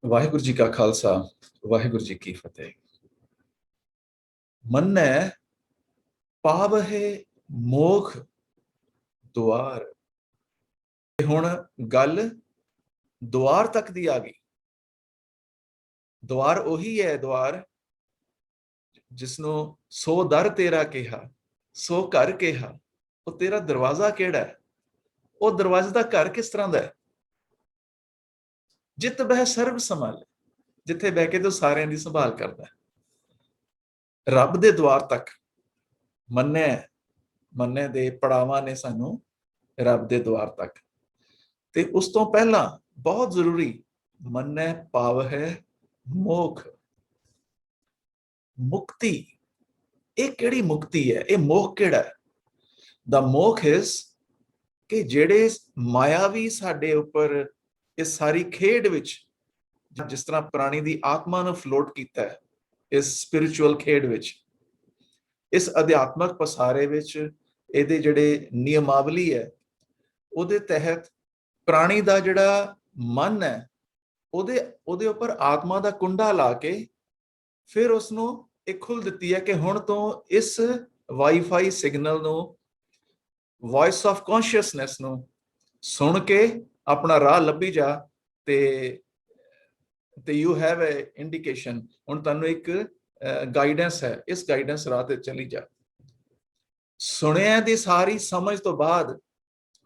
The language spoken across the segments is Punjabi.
ਵਾਹਿਗੁਰੂ ਜੀ ਕਾ ਖਾਲਸਾ, ਵਾਹਿਗੁਰੂ ਜੀ ਕੀ ਫਤਿਹ। ਮੰਨੈ ਪਾਵਹਿ ਮੋਖ ਦੁਆਰ। ਹੁਣ ਗੱਲ ਦੁਆਰ ਤੱਕ ਦੀ ਆ ਗਈ। ਦੁਆਰ ਉਹੀ ਹੈ, ਦੁਆਰ ਜਿਸਨੂੰ ਸੋ ਦਰ ਤੇਰਾ ਕਿਹਾ, ਸੋ ਘਰ ਕਿਹਾ। ਉਹ ਤੇਰਾ ਦਰਵਾਜ਼ਾ ਕਿਹੜਾ ਹੈ? ਉਹ ਦਰਵਾਜ਼ੇ ਦਾ ਘਰ ਕਿਸ ਤਰ੍ਹਾਂ ਦਾ ਹੈ? ਜਿਤ ਬਹਿ ਸਰਬ ਸੰਭਾਲੇ, ਜਿੱਥੇ ਬਹਿ ਕੇ ਤੂੰ ਸਾਰਿਆਂ ਦੀ ਸੰਭਾਲ ਕਰਦਾ ਹੈ। ਰੱਬ ਦੇ ਦੁਆਰ ਤੱਕ ਮੰਨੇ ਦੇ ਪੜਾਵਾਂ ਨੇ ਸਾਨੂੰ ਰੱਬ ਦੇ ਦੁਆਰ ਤੱਕ। ਤੇ ਉਸ ਤੋਂ ਪਹਿਲਾਂ ਬਹੁਤ ਜ਼ਰੂਰੀ, ਮੰਨੈ ਪਾਵਹਿ ਮੋਖ, ਮੁਕਤੀ। ਇਹ ਕਿਹੜੀ ਮੁਕਤੀ ਹੈ? ਇਹ ਮੋਖ ਕਿਹੜਾ ਹੈ? ਦਾ ਮੋਖ ਇਸ ਕਿ ਜਿਹੜੇ ਮਾਇਆਵੀ ਸਾਡੇ ਉੱਪਰ ਇਸ ਸਾਰੀ ਖੇਡ ਵਿੱਚ, ਜਿਸ ਤਰ੍ਹਾਂ ਪ੍ਰਾਣੀ ਦੀ ਆਤਮਾ ਨੂੰ ਫਲੋਟ ਕੀਤਾ ਹੈ ਇਸ ਸਪਿਰਿਚੁਅਲ ਖੇਡ ਵਿੱਚ, ਇਸ ਅਧਿਆਤਮਕ ਪਸਾਰੇ ਵਿੱਚ, ਇਹਦੇ ਜਿਹੜੇ ਨਿਯਮਾਵਲੀ ਹੈ ਉਹਦੇ ਤਹਿਤ ਪ੍ਰਾਣੀ ਦਾ ਜਿਹੜਾ ਮਨ ਹੈ ਉਹਦੇ ਉੱਪਰ ਆਤਮਾ ਦਾ ਕੁੰਡਾ ਲਾ ਕੇ ਫਿਰ ਉਸਨੂੰ ਇੱਕ ਖੁੱਲ ਦਿੱਤੀ ਹੈ ਕਿ ਹੁਣ ਤੋਂ ਇਸ ਵਾਈਫਾਈ ਸਿਗਨਲ ਨੂੰ, ਵੌਇਸ ਆਫ ਕੌਨਸ਼ੀਅਸਨੈਸ ਨੂੰ ਸੁਣ ਕੇ ਆਪਣਾ ਰਾਹ ਲੱਭੀ ਜਾ ਤੇ ਯੂ ਹੈਵ ਅ ਇੰਡੀਕੇਸ਼ਨ। ਹੁਣ ਤੁਹਾਨੂੰ ਇੱਕ ਗਾਈਡੈਂਸ ਹੈ, ਇਸ ਗਾਈਡੈਂਸ ਰਾਹ ਤੇ ਚਲੀ ਜਾ। ਸੁਣਿਆ ਦੀ ਸਾਰੀ ਸਮਝ ਤੋਂ ਬਾਅਦ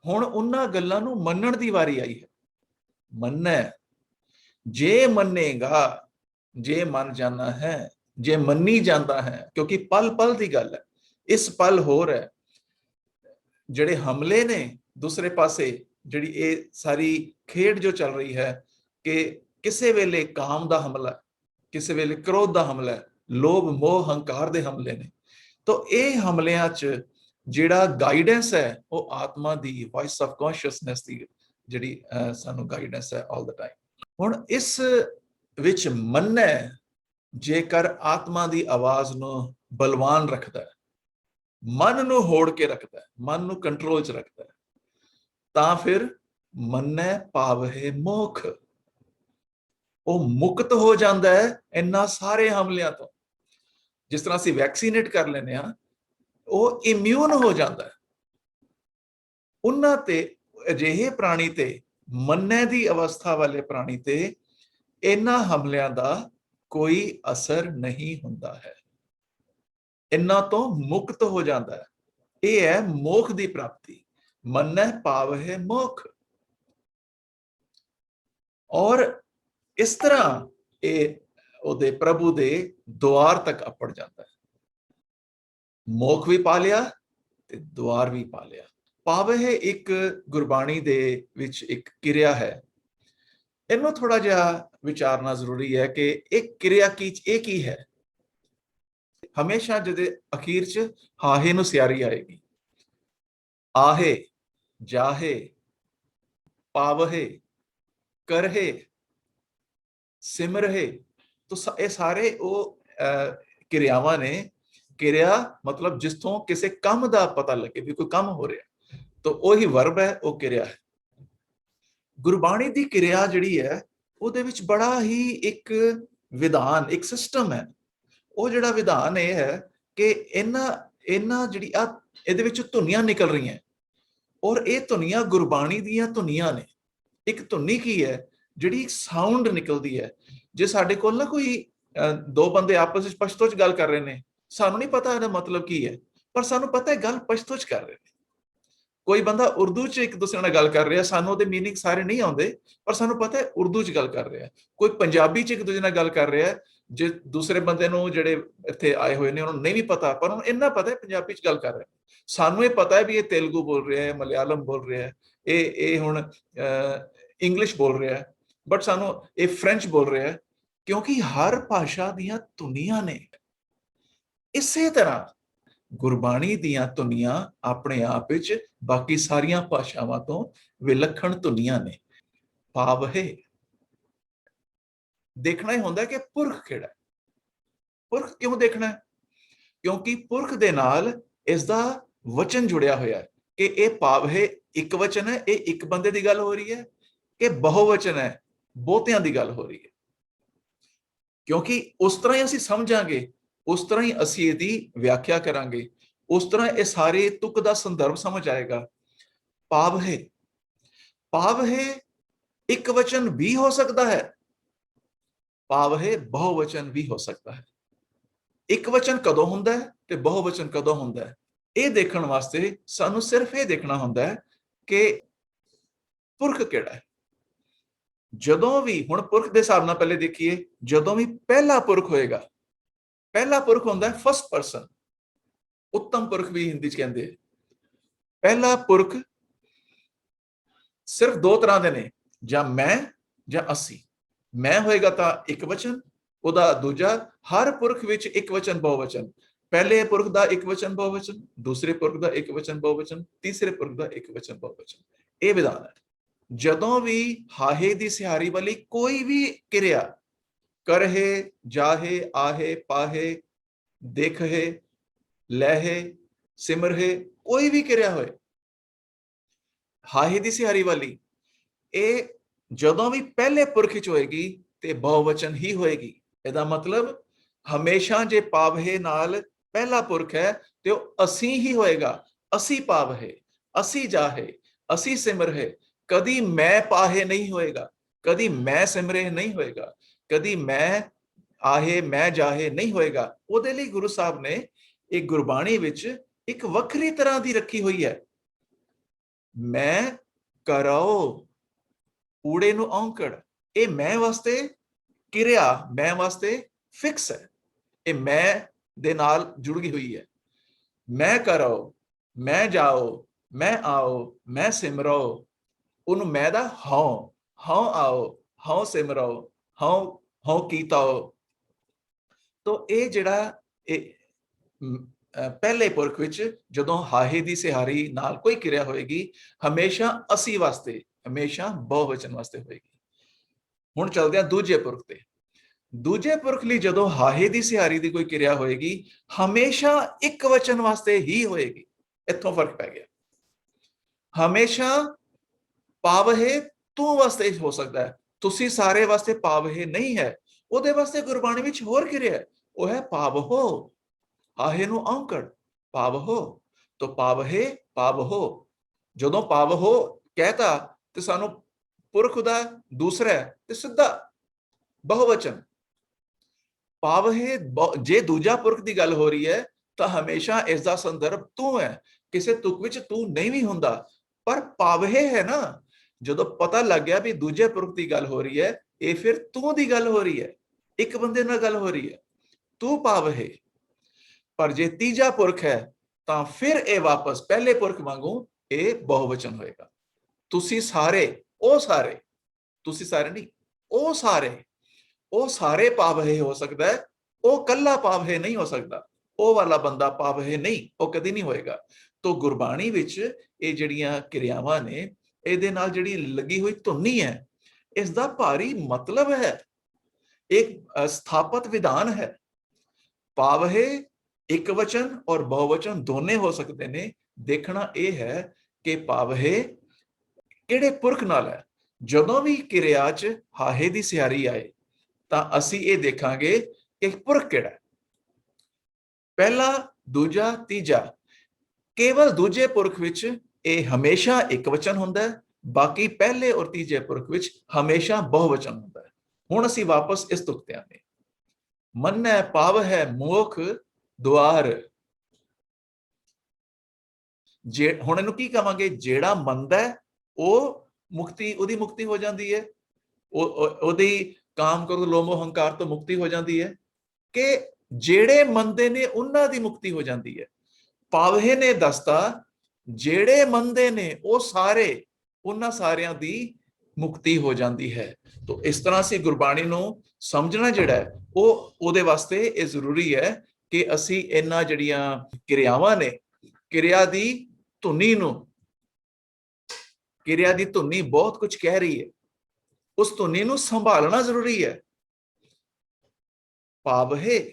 ਹੁਣ ਉਹਨਾਂ ਗੱਲਾਂ ਨੂੰ ਮੰਨਣ ਦੀ ਵਾਰੀ ਆਈ ਹੈ। ਮੰਨੈ, ਜੇ ਮੰਨੇਗਾ, ਜੇ ਮੰਨ ਜਾਣਾ ਹੈ, ਜੇ ਮੰਨੀ ਜਾਂਦਾ ਹੈ, ਕਿਉਂਕਿ ਪਲ ਪਲ ਦੀ ਗੱਲ ਹੈ। ਇਸ ਪਲ ਹੋਰ ਹੈ ਜਿਹੜੇ ਹਮਲੇ ਨੇ ਦੂਸਰੇ ਪਾਸੇ, ਜਿਹੜੀ ਇਹ ਸਾਰੀ ਖੇਡ ਜੋ ਚੱਲ ਰਹੀ ਹੈ ਕਿ ਕਿਸੇ ਵੇਲੇ ਕਾਮ ਦਾ ਹਮਲਾ, ਕਿਸੇ ਵੇਲੇ ਕ੍ਰੋਧ ਦਾ ਹਮਲਾ, ਲੋਭ ਮੋਹ ਹੰਕਾਰ ਦੇ ਹਮਲੇ ਨੇ। ਤਾਂ ਇਹ ਹਮਲਿਆਂ 'ਚ ਜਿਹੜਾ ਗਾਈਡੈਂਸ ਹੈ ਉਹ ਆਤਮਾ ਦੀ, ਵੌਇਸ ਆਫ ਕੌਨਸ਼ੀਅਸਨੈਸ ਦੀ ਜਿਹੜੀ ਸਾਨੂੰ ਗਾਈਡੈਂਸ ਹੈ ਆਲ ਦਾ ਟਾਈਮ। ਹੁਣ ਇਸ ਵਿੱਚ ਮੰਨੈ ਜੇਕਰ ਆਤਮਾ ਦੀ ਆਵਾਜ਼ ਨੂੰ ਬਲਵਾਨ ਰੱਖਦਾ ਹੈ, ਮਨ ਨੂੰ ਹੋੜ ਕੇ ਰੱਖਦਾ ਹੈ, ਮਨ ਨੂੰ ਕੰਟਰੋਲ 'ਚ ਰੱਖਦਾ ਹੈ, ਤਾਂ ਫਿਰ ਮੰਨੈ ਪਾਵਹਿ ਮੋਖ। ਉਹ ਮੁਕਤ ਹੋ ਜਾਂਦਾ ਹੈ ਇਹਨਾਂ ਸਾਰੇ ਹਮਲਿਆਂ ਤੋਂ। ਜਿਸ ਤਰ੍ਹਾਂ ਅਸੀਂ ਵੈਕਸੀਨੇਟ ਕਰ ਲੈਂਦੇ ਹਾਂ, ਉਹ ਇਮਿਊਨ ਹੋ ਜਾਂਦਾ ਹੈ। ਉਹਨਾਂ ਤੇ, ਅਜਿਹੇ ਪ੍ਰਾਣੀ ਤੇ, ਮੰਨੈ ਦੀ ਅਵਸਥਾ ਵਾਲੇ ਪ੍ਰਾਣੀ ਤੇ ਇਹਨਾਂ ਹਮਲਿਆਂ ਦਾ ਕੋਈ ਅਸਰ ਨਹੀਂ ਹੁੰਦਾ ਹੈ। ਇਹਨਾਂ ਤੋਂ ਮੁਕਤ ਹੋ ਜਾਂਦਾ ਹੈ। ਇਹ ਹੈ ਮੋਖ ਦੀ ਪ੍ਰਾਪਤੀ। ਮੰਨੈ ਪਾਵਹਿ ਮੋਖ। ਔਰ ਇਸ ਤਰ੍ਹਾਂ ਇਹ ਉਹਦੇ ਪ੍ਰਭੂ ਦੇ ਦੁਆਰ ਤੱਕ ਅੱਪੜ ਜਾਂਦਾ ਹੈ। ਮੋਖ ਵੀ ਪਾ ਲਿਆ ਤੇ ਦੁਆਰ ਵੀ ਪਾ ਲਿਆ। ਪਾਵਹਿ ਇੱਕ ਗੁਰਬਾਣੀ ਦੇ ਵਿੱਚ ਇੱਕ ਕਿਰਿਆ ਹੈ। ਇਹਨੂੰ ਥੋੜਾ ਜਿਹਾ ਵਿਚਾਰਨਾ ਜ਼ਰੂਰੀ ਹੈ ਕਿ ਇਹ ਕਿਰਿਆ ਕੀ ਹੈ। ਹਮੇਸ਼ਾ ਜਿਹਦੇ ਅਖੀਰ 'ਚ ਹਾਹੇ ਨੂੰ ਸਿਆਰੀ ਆਏਗੀ। ਆਹੇ, ਜਾਹੇ, ਪਾਵਹੇ, ਕਰਹੇ, ਸਿਮਰਹੇ। ਤਾਂ ਇਹ ਸਾਰੇ ਉਹ ਕਿਰਿਆਵਾਂ ਨੇ। ਕਿਰਿਆ ਮਤਲਬ ਜਿਸਥੋਂ ਕਿਸੇ ਕੰਮ ਦਾ ਪਤਾ ਲੱਗੇ ਵੀ ਕੋਈ ਕੰਮ ਹੋ ਰਿਹਾ, ਤਾਂ ਉਹੀ ਵਰਬ ਹੈ, ਉਹ ਕਿਰਿਆ ਹੈ। ਗੁਰਬਾਣੀ ਦੀ ਕਿਰਿਆ ਜਿਹੜੀ ਹੈ ਉਹਦੇ ਵਿੱਚ ਬੜਾ ਹੀ ਇੱਕ ਵਿਧਾਨ, ਇੱਕ ਸਿਸਟਮ ਹੈ। ਉਹ ਜਿਹੜਾ ਵਿਧਾਨ ਇਹ ਹੈ ਕਿ ਇਹਨਾਂ ਜਿਹੜੀ ਇਹਦੇ ਵਿੱਚ ਧੁਨੀਆਂ ਨਿਕਲ ਰਹੀਆਂ, ਔਰ ਇਹ ਧੁਨੀਆਂ ਗੁਰਬਾਣੀ ਦੀਆਂ ਧੁਨੀਆਂ ਨੇ। ਇੱਕ ਧੁਨੀ ਕੀ ਹੈ? ਜਿਹੜੀ ਸਾਊਂਡ ਨਿਕਲਦੀ ਹੈ। ਜੇ ਸਾਡੇ ਕੋਲ ਨਾ ਕੋਈ ਦੋ ਬੰਦੇ ਆਪਸ ਵਿੱਚ ਪਸ਼ਤੋ 'ਚ ਗੱਲ ਕਰ ਰਹੇ ਨੇ, ਸਾਨੂੰ ਨਹੀਂ ਪਤਾ ਇਹਦਾ ਮਤਲਬ ਕੀ ਹੈ, ਪਰ ਸਾਨੂੰ ਪਤਾ ਹੈ ਗੱਲ ਪਸ਼ਤੋ 'ਚ ਕਰ ਰਹੇ ਨੇ। ਕੋਈ ਬੰਦਾ ਉਰਦੂ 'ਚ ਇੱਕ ਦੂਸਰੇ ਨਾਲ ਗੱਲ ਕਰ ਰਿਹਾ, ਸਾਨੂੰ ਉਹਦੇ ਮੀਨਿੰਗ ਸਾਰੇ ਨਹੀਂ ਆਉਂਦੇ, ਪਰ ਸਾਨੂੰ ਪਤਾ ਹੈ ਉਰਦੂ 'ਚ ਗੱਲ ਕਰ ਰਿਹਾ। ਕੋਈ ਪੰਜਾਬੀ 'ਚ ਇੱਕ ਦੂਜੇ ਨਾਲ ਗੱਲ ਕਰ ਰਿਹਾ, ਜੇ ਦੂਸਰੇ ਬੰਦੇ ਨੂੰ, ਜਿਹੜੇ ਇੱਥੇ ਆਏ ਹੋਏ ਨੇ, ਉਹਨਾਂ ਨੂੰ ਨਹੀਂ ਵੀ ਪਤਾ, ਪਰ ਉਹਨੂੰ ਇੰਨਾ ਪਤਾ ਹੈ ਪੰਜਾਬੀ 'ਚ ਗੱਲ ਕਰ ਰਿਹਾ। ਸਾਨੂੰ ਇਹ ਪਤਾ ਹੈ ਵੀ ਇਹ ਤੇਲਗੂ ਬੋਲ ਰਿਹਾ ਹੈ, ਮਲਿਆਲਮ ਬੋਲ ਰਿਹਾ ਹੈ, ਇਹ ਹੁਣ ਇੰਗਲਿਸ਼ ਬੋਲ ਰਿਹਾ ਹੈ, ਬਟ ਸਾਨੂੰ ਇਹ ਫ੍ਰੈਂਚ ਬੋਲ ਰਿਹਾ ਹੈ, ਕਿਉਂਕਿ ਹਰ ਭਾਸ਼ਾ ਦੀਆਂ ਧੁਨੀਆਂ ਨੇ। ਇਸੇ ਤਰ੍ਹਾਂ ਗੁਰਬਾਣੀ ਦੀਆਂ ਧੁਨੀਆਂ ਆਪਣੇ ਆਪ ਵਿੱਚ ਬਾਕੀ ਸਾਰੀਆਂ ਭਾਸ਼ਾਵਾਂ ਤੋਂ ਵਿਲੱਖਣ ਧੁਨੀਆਂ ਨੇ। ਪਾਵਹਿ, ਦੇਖਣਾ ਹੀ ਹੁੰਦਾ ਕਿ ਪੁਰਖ ਕਿਹੜਾ ਹੈ। ਪੁਰਖ ਕਿਉਂ ਦੇਖਣਾ ਹੈ? ਕਿਉਂਕਿ ਪੁਰਖ ਦੇ ਨਾਲ ਇਸ ਦਾ ਵਚਨ ਜੁੜਿਆ ਹੋਇਆ ਹੈ ਕਿ ਇਹ ਪਾਵਹਿ ਇੱਕ ਵਚਨ ਹੈ, ਇਹ ਇੱਕ ਬੰਦੇ ਦੀ ਗੱਲ ਹੋ ਰਹੀ ਹੈ, ਕਿ ਬਹੁਵਚਨ ਹੈ, ਬਹੁਤਿਆਂ ਦੀ ਗੱਲ ਹੋ ਰਹੀ ਹੈ। क्योंकि उस तरह ही असीं समझांगे, उस तरह ही असीं इहदी व्याख्या करांगे, उस तरह ये सारे तुक दा संदर्भ समझ आएगा। पावहे, पावहे एक वचन भी हो सकता है, पावहे बहुवचन भी हो सकता है। एक वचन कदों हुंदा है ते बहुवचन कदों हुंदा है, ਇਹ ਦੇਖਣ ਵਾਸਤੇ ਸਾਨੂੰ ਸਿਰਫ ਇਹ ਦੇਖਣਾ ਹੁੰਦਾ ਹੈ ਕਿ ਪੁਰਖ ਕਿਹੜਾ ਹੈ। ਜਦੋਂ ਵੀ ਹੁਣ ਪੁਰਖ ਦੇ ਹਿਸਾਬ ਨਾਲ ਪਹਿਲੇ ਦੇਖੀਏ, ਜਦੋਂ ਵੀ ਪਹਿਲਾ ਪੁਰਖ ਹੋਏਗਾ, ਪਹਿਲਾ ਪੁਰਖ ਹੁੰਦਾ ਹੈ ਫਸਟ ਪਰਸਨ, ਉੱਤਮ ਪੁਰਖ ਵੀ ਹਿੰਦੀ ਚ ਕਹਿੰਦੇ ਆ। ਪਹਿਲਾ ਪੁਰਖ ਸਿਰਫ ਦੋ ਤਰ੍ਹਾਂ ਦੇ ਨੇ, ਜਾਂ ਮੈਂ ਜਾਂ ਅਸੀਂ। ਮੈਂ ਹੋਏਗਾ ਤਾਂ ਇੱਕ ਵਚਨ, ਉਹਦਾ ਦੂਜਾ, ਹਰ ਪੁਰਖ ਵਿੱਚ ਇੱਕ ਵਚਨ ਬਹੁਵਚਨ। ਪਹਿਲੇ ਪੁਰਖ ਦਾ ਇੱਕ ਵਚਨ ਬਹੁਵਚਨ, ਦੂਸਰੇ ਪੁਰਖ ਦਾ ਇੱਕ ਵਚਨ ਬਹੁਵਚਨ, ਤੀਸਰੇ ਪੁਰਖ ਦਾ ਇੱਕ ਵਚਨ ਬਹੁਵਚਨ। ਇਹ ਵਿਧਾਨ ਹੈ। ਜਦੋਂ ਵੀ ਹਾਹੇ ਦੀ ਸਿਹਾਰੀ ਵਾਲੀ ਕੋਈ ਵੀ ਕਿਰਿਆ, ਕਰਹੇ, ਜਾਹੇ, ਆਹੇ, ਪਾਹੇ, ਦੇਖੇ, ਲਹਿ, ਸਿਮਰਹੇ, ਕੋਈ ਵੀ ਕਿਰਿਆ ਹੋਏ ਹਾਹੇ ਦੀ ਸਿਹਾਰੀ ਵਾਲੀ, ਇਹ ਜਦੋਂ ਵੀ ਪਹਿਲੇ ਪੁਰਖ ਚ ਹੋਏਗੀ ਤੇ ਬਹੁਵਚਨ ਹੀ ਹੋਏਗੀ। ਇਹਦਾ ਮਤਲਬ ਹਮੇਸ਼ਾ ਜੇ ਪਾਵਹੇ ਨਾਲ ਪਹਿਲਾ ਪੁਰਖ ਹੈ ਤੇ ਉਹ ਅਸੀਂ ਹੀ ਹੋਏਗਾ। ਅਸੀਂ ਪਾਵਹੇ, ਅਸੀਂ ਜਾਹੇ, ਅਸੀਂ ਸਿਮਰਹੇ। ਕਦੀ ਮੈਂ ਪਾਹੇ ਨਹੀਂ ਹੋਏਗਾ, ਕਦੀ ਮੈਂ ਸਿਮਰੇ ਨਹੀਂ ਹੋਏਗਾ, ਕਦੀ ਮੈਂ ਆਹੇ ਮੈਂ ਜਾਹੇ ਨਹੀਂ ਹੋਏਗਾ। ਉਹਦੇ ਲਈ ਗੁਰੂ ਸਾਹਿਬ ਨੇ ਇਹ ਗੁਰਬਾਣੀ ਵਿੱਚ ਇੱਕ ਵੱਖਰੀ ਤਰ੍ਹਾਂ ਦੀ ਰੱਖੀ ਹੋਈ ਹੈ। ਮੈਂ ਕਰੋ, ਊੜੇ ਨੂੰ ਔਂਕੜ, ਇਹ ਮੈਂ ਵਾਸਤੇ ਕਿਰਿਆ, ਮੈਂ ਵਾਸਤੇ ਫਿਕਸ ਹੈ, ਇਹ ਮੈਂ ਦੇ ਨਾਲ ਜੁੜ ਗਈ ਹੋਈ ਹੈ। ਮੈਂ ਕਰੋ, ਮੈਂ ਜਾਓ, ਮੈਂ ਆਓ, ਮੈਂ ਸਿਮਰੋ, ਉਹਨੂੰ ਮੈਂ ਦਾ ਹਉ, ਹਉ ਆਓ, ਹਉ ਸਿਮਰੋ, ਹਉ ਹਉ ਕੀਤਾਓ। ਤੋ ਇਹ ਜਿਹੜਾ ਇਹ ਪਹਿਲੇ ਪੁਰਖ ਵਿੱਚ ਜਦੋਂ ਹਾਹੇ ਦੀ ਸਿਹਾਰੀ ਨਾਲ ਕੋਈ ਕਿਰਿਆ ਹੋਏਗੀ, ਹਮੇਸ਼ਾ ਅਸੀਂ ਵਾਸਤੇ, ਹਮੇਸ਼ਾ ਬਹੁਵਚਨ ਵਾਸਤੇ ਹੋਏਗੀ। ਹੁਣ ਚਲਦੇ ਆ ਦੂਜੇ ਪੁਰਖ ਤੇ। ਦੂਜੇ ਪੁਰਖ ਲਈ ਜਦੋਂ ਹਾਹੇ ਦੀ ਸਿਹਾਰੀ ਦੀ ਕੋਈ ਕਿਰਿਆ ਹੋਏਗੀ, ਹਮੇਸ਼ਾ ਇੱਕ ਵਚਨ ਵਾਸਤੇ ਹੀ ਹੋਏਗੀ। ਇੱਥੋਂ ਫਰਕ ਪੈ ਗਿਆ। ਹਮੇਸ਼ਾ ਪਾਵਹੇ ਤੂੰ ਵਾਸਤੇ ਹੋ ਸਕਦਾ ਹੈ, ਤੁਸੀਂ ਸਾਰੇ ਵਾਸਤੇ ਪਾਵਹੇ ਨਹੀਂ ਹੈ। ਉਹਦੇ ਵਾਸਤੇ ਗੁਰਬਾਣੀ ਵਿੱਚ ਹੋਰ ਕਿਰਿਆ ਹੈ, ਉਹ ਹੈ ਪਾਵਹੋ, ਹਾਹੇ ਨੂੰ ਔਂਕੜ, ਪਾਵਹੋ। ਤੋ ਪਾਵਹੇ, ਪਾਵਹੋ, ਜਦੋਂ ਪਾਵਹੋ ਕਹਿਤਾ ਤੇ ਸਾਨੂੰ ਪੁਰਖ ਦਾ ਦੂਸਰਾ ਤੇ ਸਿੱਧਾ ਬਹੁਵਚਨ। ਪਾਵਹੇ ਜੇ ਦੂਜਾ ਪੁਰਖ ਦੀ ਗੱਲ ਹੋ ਰਹੀ ਹੈ ਤਾਂ ਹਮੇਸ਼ਾ ਇਸ ਦਾ ਸੰਦਰਭ ਤੂੰ ਹੈ, ਕਿਸੇ ਤੁਕ ਵਿੱਚ ਤੂੰ ਨਹੀਂ ਵੀ ਹੁੰਦਾ। ਪਰ ਪਾਵਹੇ ਹੈ ਨਾ, ਜਦੋਂ ਪਤਾ ਲੱਗ ਗਿਆ ਵੀ ਦੂਜੇ ਪੁਰਖ ਦੀ ਗੱਲ ਹੋ ਰਹੀ ਹੈ, ਇਹ ਫਿਰ ਤੂੰ ਦੀ ਗੱਲ ਹੋ ਰਹੀ ਹੈ, ਇੱਕ ਬੰਦੇ ਨਾਲ ਗੱਲ ਹੋ ਰਹੀ ਹੈ, ਤੂੰ ਪਾਵਹੇ। ਪਰ ਜੇ ਤੀਜਾ ਪੁਰਖ ਹੈ ਤਾਂ ਫਿਰ ਇਹ ਵਾਪਸ ਪਹਿਲੇ ਪੁਰਖ ਵਾਂਗੂ ਇਹ ਬਹੁਵਚਨ ਹੋਏਗਾ। ਤੁਸੀਂ ਸਾਰੇ, ਉਹ ਸਾਰੇ, ਤੁਸੀਂ ਸਾਰੇ ਨਹੀਂ, ਉਹ ਸਾਰੇ, ਉਹ ਸਾਰੇ ਪਾਵਹੇ ਹੋ ਸਕਦਾ ਹੈ, ਉਹ ਕੱਲਾ ਪਾਵਹੇ ਨਹੀਂ ਹੋ ਸਕਦਾ। ਉਹ ਵਾਲਾ ਬੰਦਾ ਪਾਵਹੇ ਨਹੀਂ, ਉਹ ਕਦੀ ਨਹੀਂ ਹੋਏਗਾ। ਤੋ ਗੁਰਬਾਣੀ ਵਿੱਚ ਇਹ ਜਿਹੜੀਆਂ ਕਿਰਿਆਵਾਂ ਨੇ, ਇਹਦੇ ਨਾਲ ਜਿਹੜੀ ਲੱਗੀ ਹੋਈ ਧੁਨੀ ਹੈ, ਇਸ ਦਾ ਭਾਰੀ ਮਤਲਬ ਹੈ, ਇੱਕ ਸਥਾਪਤ ਵਿਧਾਨ ਹੈ। ਪਾਵਹੇ ਇੱਕ ਵਚਨ ਔਰ ਬਹੁਵਚਨ ਦੋਨੇ ਹੋ ਸਕਦੇ ਨੇ। ਦੇਖਣਾ ਇਹ ਹੈ ਕਿ ਪਾਵਹੇ ਕਿਹੜੇ ਪੁਰਖ ਨਾਲ ਹੈ। ਜਦੋਂ ਵੀ ਕਿਰਿਆ 'ਚ ਹਾਹੇ ਦੀ ਸਿਹਾਰੀ ਆਏ ਤਾਂ ਅਸੀਂ ਇਹ ਦੇਖਾਂਗੇ ਕਿ ਪੁਰਖ ਕਿਹੜਾ ਹੈ, ਪਹਿਲਾ, ਦੂਜਾ, ਤੀਜਾ। ਕੇਵਲ ਦੂਜੇ ਪੁਰਖ ਵਿੱਚ ਇਹ ਹਮੇਸ਼ਾ ਇੱਕ ਵਚਨ ਹੁੰਦਾ ਹੈ, ਬਾਕੀ ਪਹਿਲੇ ਔਰ ਤੀਜੇ ਪੁਰਖ ਵਿੱਚ ਹਮੇਸ਼ਾ ਬਹੁਵਚਨ ਹੁੰਦਾ ਹੈ। ਹੁਣ ਅਸੀਂ ਵਾਪਸ ਇਸ ਤੁਕ ਤੇ ਆਨੇ। ਮੰਨੈ ਪਾਵਹੈ ਮੋਖ ਦੁਆਰ। ਜੇ ਹੁਣ ਇਹਨੂੰ ਕੀ ਕਹਾਂਗੇ, ਜਿਹੜਾ ਮੰਨਦਾ ਉਹ ਮੁਕਤੀ, ਉਹਦੀ ਮੁਕਤੀ ਹੋ ਜਾਂਦੀ ਹੈ, ਉਹਦੀ ਕਾਮ ਕ੍ਰੋਧ ਲੋਭ ਮੋਹ ਹੰਕਾਰ ਤੋਂ ਮੁਕਤੀ ਹੋ ਜਾਂਦੀ ਹੈ, ਕਿ ਜਿਹੜੇ ਮੰਨਦੇ ਨੇ ਉਹਨਾਂ ਦੀ ਮੁਕਤੀ ਹੋ ਜਾਂਦੀ ਹੈ। ਪਾਵਹੇ ਨੇ ਦੱਸਤਾ ਜਿਹੜੇ ਮੰਨਦੇ ਨੇ ਉਹ ਸਾਰੇ, ਉਹਨਾਂ ਸਾਰਿਆਂ ਦੀ ਮੁਕਤੀ ਹੋ ਜਾਂਦੀ ਹੈ। ਤੋ ਇਸ ਤਰ੍ਹਾਂ ਅਸੀਂ ਗੁਰਬਾਣੀ ਨੂੰ ਸਮਝਣਾ ਜਿਹੜਾ ਹੈ, ਉਹ ਉਹਦੇ ਵਾਸਤੇ ਇਹ ਜ਼ਰੂਰੀ ਹੈ ਕਿ ਅਸੀਂ ਇਹਨਾਂ ਜਿਹੜੀਆਂ ਕਿਰਿਆਵਾਂ ਨੇ, ਕਿਰਿਆ ਦੀ ਧੁਨੀ ਨੂੰ, ਕਿਰਿਆ ਦੀ ਧੁਨੀ ਬਹੁਤ ਕੁਝ ਕਹਿ ਰਹੀ ਹੈ, ਉਸ ਧੁਨੀ ਨੂੰ ਸੰਭਾਲਣਾ ਜ਼ਰੂਰੀ ਹੈ। ਪਾਵਹੇ,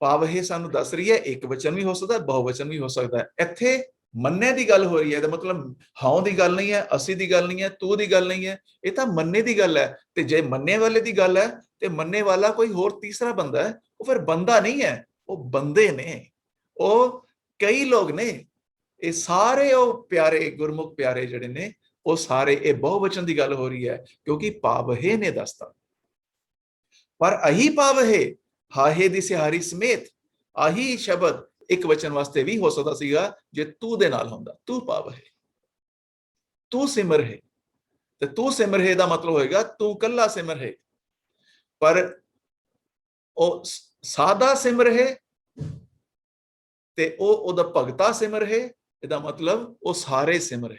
ਪਾਵਹੇ ਸਾਨੂੰ ਦੱਸ ਰਹੀ ਹੈ ਇੱਕ ਵਚਨ ਵੀ ਹੋ ਸਕਦਾ, ਬਹੁਵਚਨ ਵੀ ਹੋ ਸਕਦਾ ਹੈ। ਇੱਥੇ ਮੰਨੇ ਦੀ ਗੱਲ ਹੋ ਰਹੀ ਹੈ, ਇਹਦਾ ਮਤਲਬ ਹਾਂ ਦੀ ਗੱਲ ਨਹੀਂ ਹੈ, ਅਸੀਂ ਦੀ ਗੱਲ ਨਹੀਂ ਹੈ, ਤੂੰ ਦੀ ਗੱਲ ਨਹੀਂ ਹੈ, ਇਹ ਤਾਂ ਮੰਨੇ ਦੀ ਗੱਲ ਹੈ। ਤੇ ਜੇ ਮੰਨੇ ਵਾਲੇ ਦੀ ਗੱਲ ਹੈ ਤੇ ਮੰਨੇ ਵਾਲਾ ਕੋਈ ਹੋਰ ਤੀਸਰਾ ਬੰਦਾ ਹੈ, ਉਹ ਫਿਰ ਬੰਦਾ ਨਹੀਂ ਹੈ, ਉਹ ਬੰਦੇ ਨੇ, ਉਹ ਕਈ ਲੋਕ ਨੇ। ਇਹ ਸਾਰੇ ਉਹ ਪਿਆਰੇ ਗੁਰਮੁਖ ਪਿਆਰੇ ਜਿਹੜੇ ਨੇ, ਉਹ ਸਾਰੇ ਇਹ ਬਹੁਵਚਨ ਦੀ ਗੱਲ ਹੋ ਰਹੀ ਹੈ, ਕਿਉਂਕਿ ਪਾਵਹੇ ਨੇ ਦੱਸਤਾ। ਪਰ ਅਹੀ ਪਾਵਹੇ, ਹਾਹੇ ਦੀ ਸਿਹਾਰੀ ਸਮੇਤ ਆਹੀ ਸ਼ਬਦ ਇੱਕ ਵਚਨ ਵਾਸਤੇ ਵੀ ਹੋ ਸਕਦਾ ਸੀਗਾ ਜੇ ਤੂੰ ਦੇ ਨਾਲ ਹੁੰਦਾ। ਤੂੰ ਪਾਵਹੇ, ਤੂੰ ਸਿਮਰਹੇ, ਤੇ ਤੂੰ ਸਿਮਰਹੇ ਦਾ ਮਤਲਬ ਹੋਏਗਾ ਤੂੰ ਕੱਲਾ ਸਿਮਰਹੇ। ਪਰ ਉਹ ਸਾਦਾ ਸਿਮਰਹੇ ਤੇ ਉਹ ਉਹਦਾ ਭਗਤਾ ਸਿਮਰਹੇ, ਇਹਦਾ ਮਤਲਬ ਉਹ ਸਾਰੇ ਸਿਮਰਹੇ।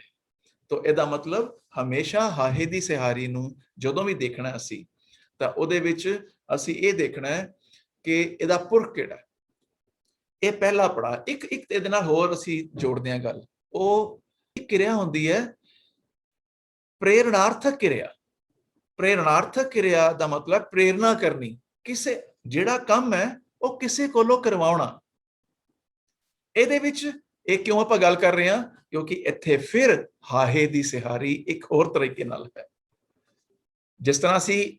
ਤਾਂ ਇਹਦਾ ਮਤਲਬ ਹਮੇਸ਼ਾ ਹਾਹੇ ਦੀ ਸਿਹਾਰੀ ਨੂੰ ਜਦੋਂ ਵੀ ਦੇਖਣਾ ਅਸੀਂ, ਤਾਂ ਉਹਦੇ ਵਿੱਚ ਅਸੀਂ ਇਹ ਦੇਖਣਾ ਹੈ ਕਿ ਇਹਦਾ ਪੁਰਖ ਕਿਹੜਾ। ਇਹ ਪਹਿਲਾ ਪੜਾ। ਇੱਕ ਇਹਦੇ ਨਾਲ ਹੋਰ ਅਸੀਂ ਜੋੜਦੇ ਹਾਂ ਗੱਲ। ਉਹ ਇੱਕ ਕਿਰਿਆ ਹੁੰਦੀ ਹੈ ਪ੍ਰੇਰਣਾਰਥਕ ਕਿਰਿਆ। ਪ੍ਰੇਰਣਾਰਥਕ ਕਿਰਿਆ ਦਾ ਮਤਲਬ ਪ੍ਰੇਰਨਾ ਕਰਨੀ, ਕਿਸੇ ਜਿਹੜਾ ਕੰਮ ਹੈ ਉਹ ਕਿਸੇ ਕੋਲੋਂ ਕਰਵਾਉਣਾ। ਇਹਦੇ ਵਿੱਚ ਇਹ ਕਿਉਂ ਆਪਾਂ ਗੱਲ ਕਰ ਰਹੇ ਹਾਂ, ਕਿਉਂਕਿ ਇੱਥੇ ਫਿਰ ਹਾਹੇ ਦੀ ਸਿਹਾਰੀ ਇੱਕ ਹੋਰ ਤਰੀਕੇ ਨਾਲ ਹੈ। ਜਿਸ ਤਰ੍ਹਾਂ ਅਸੀਂ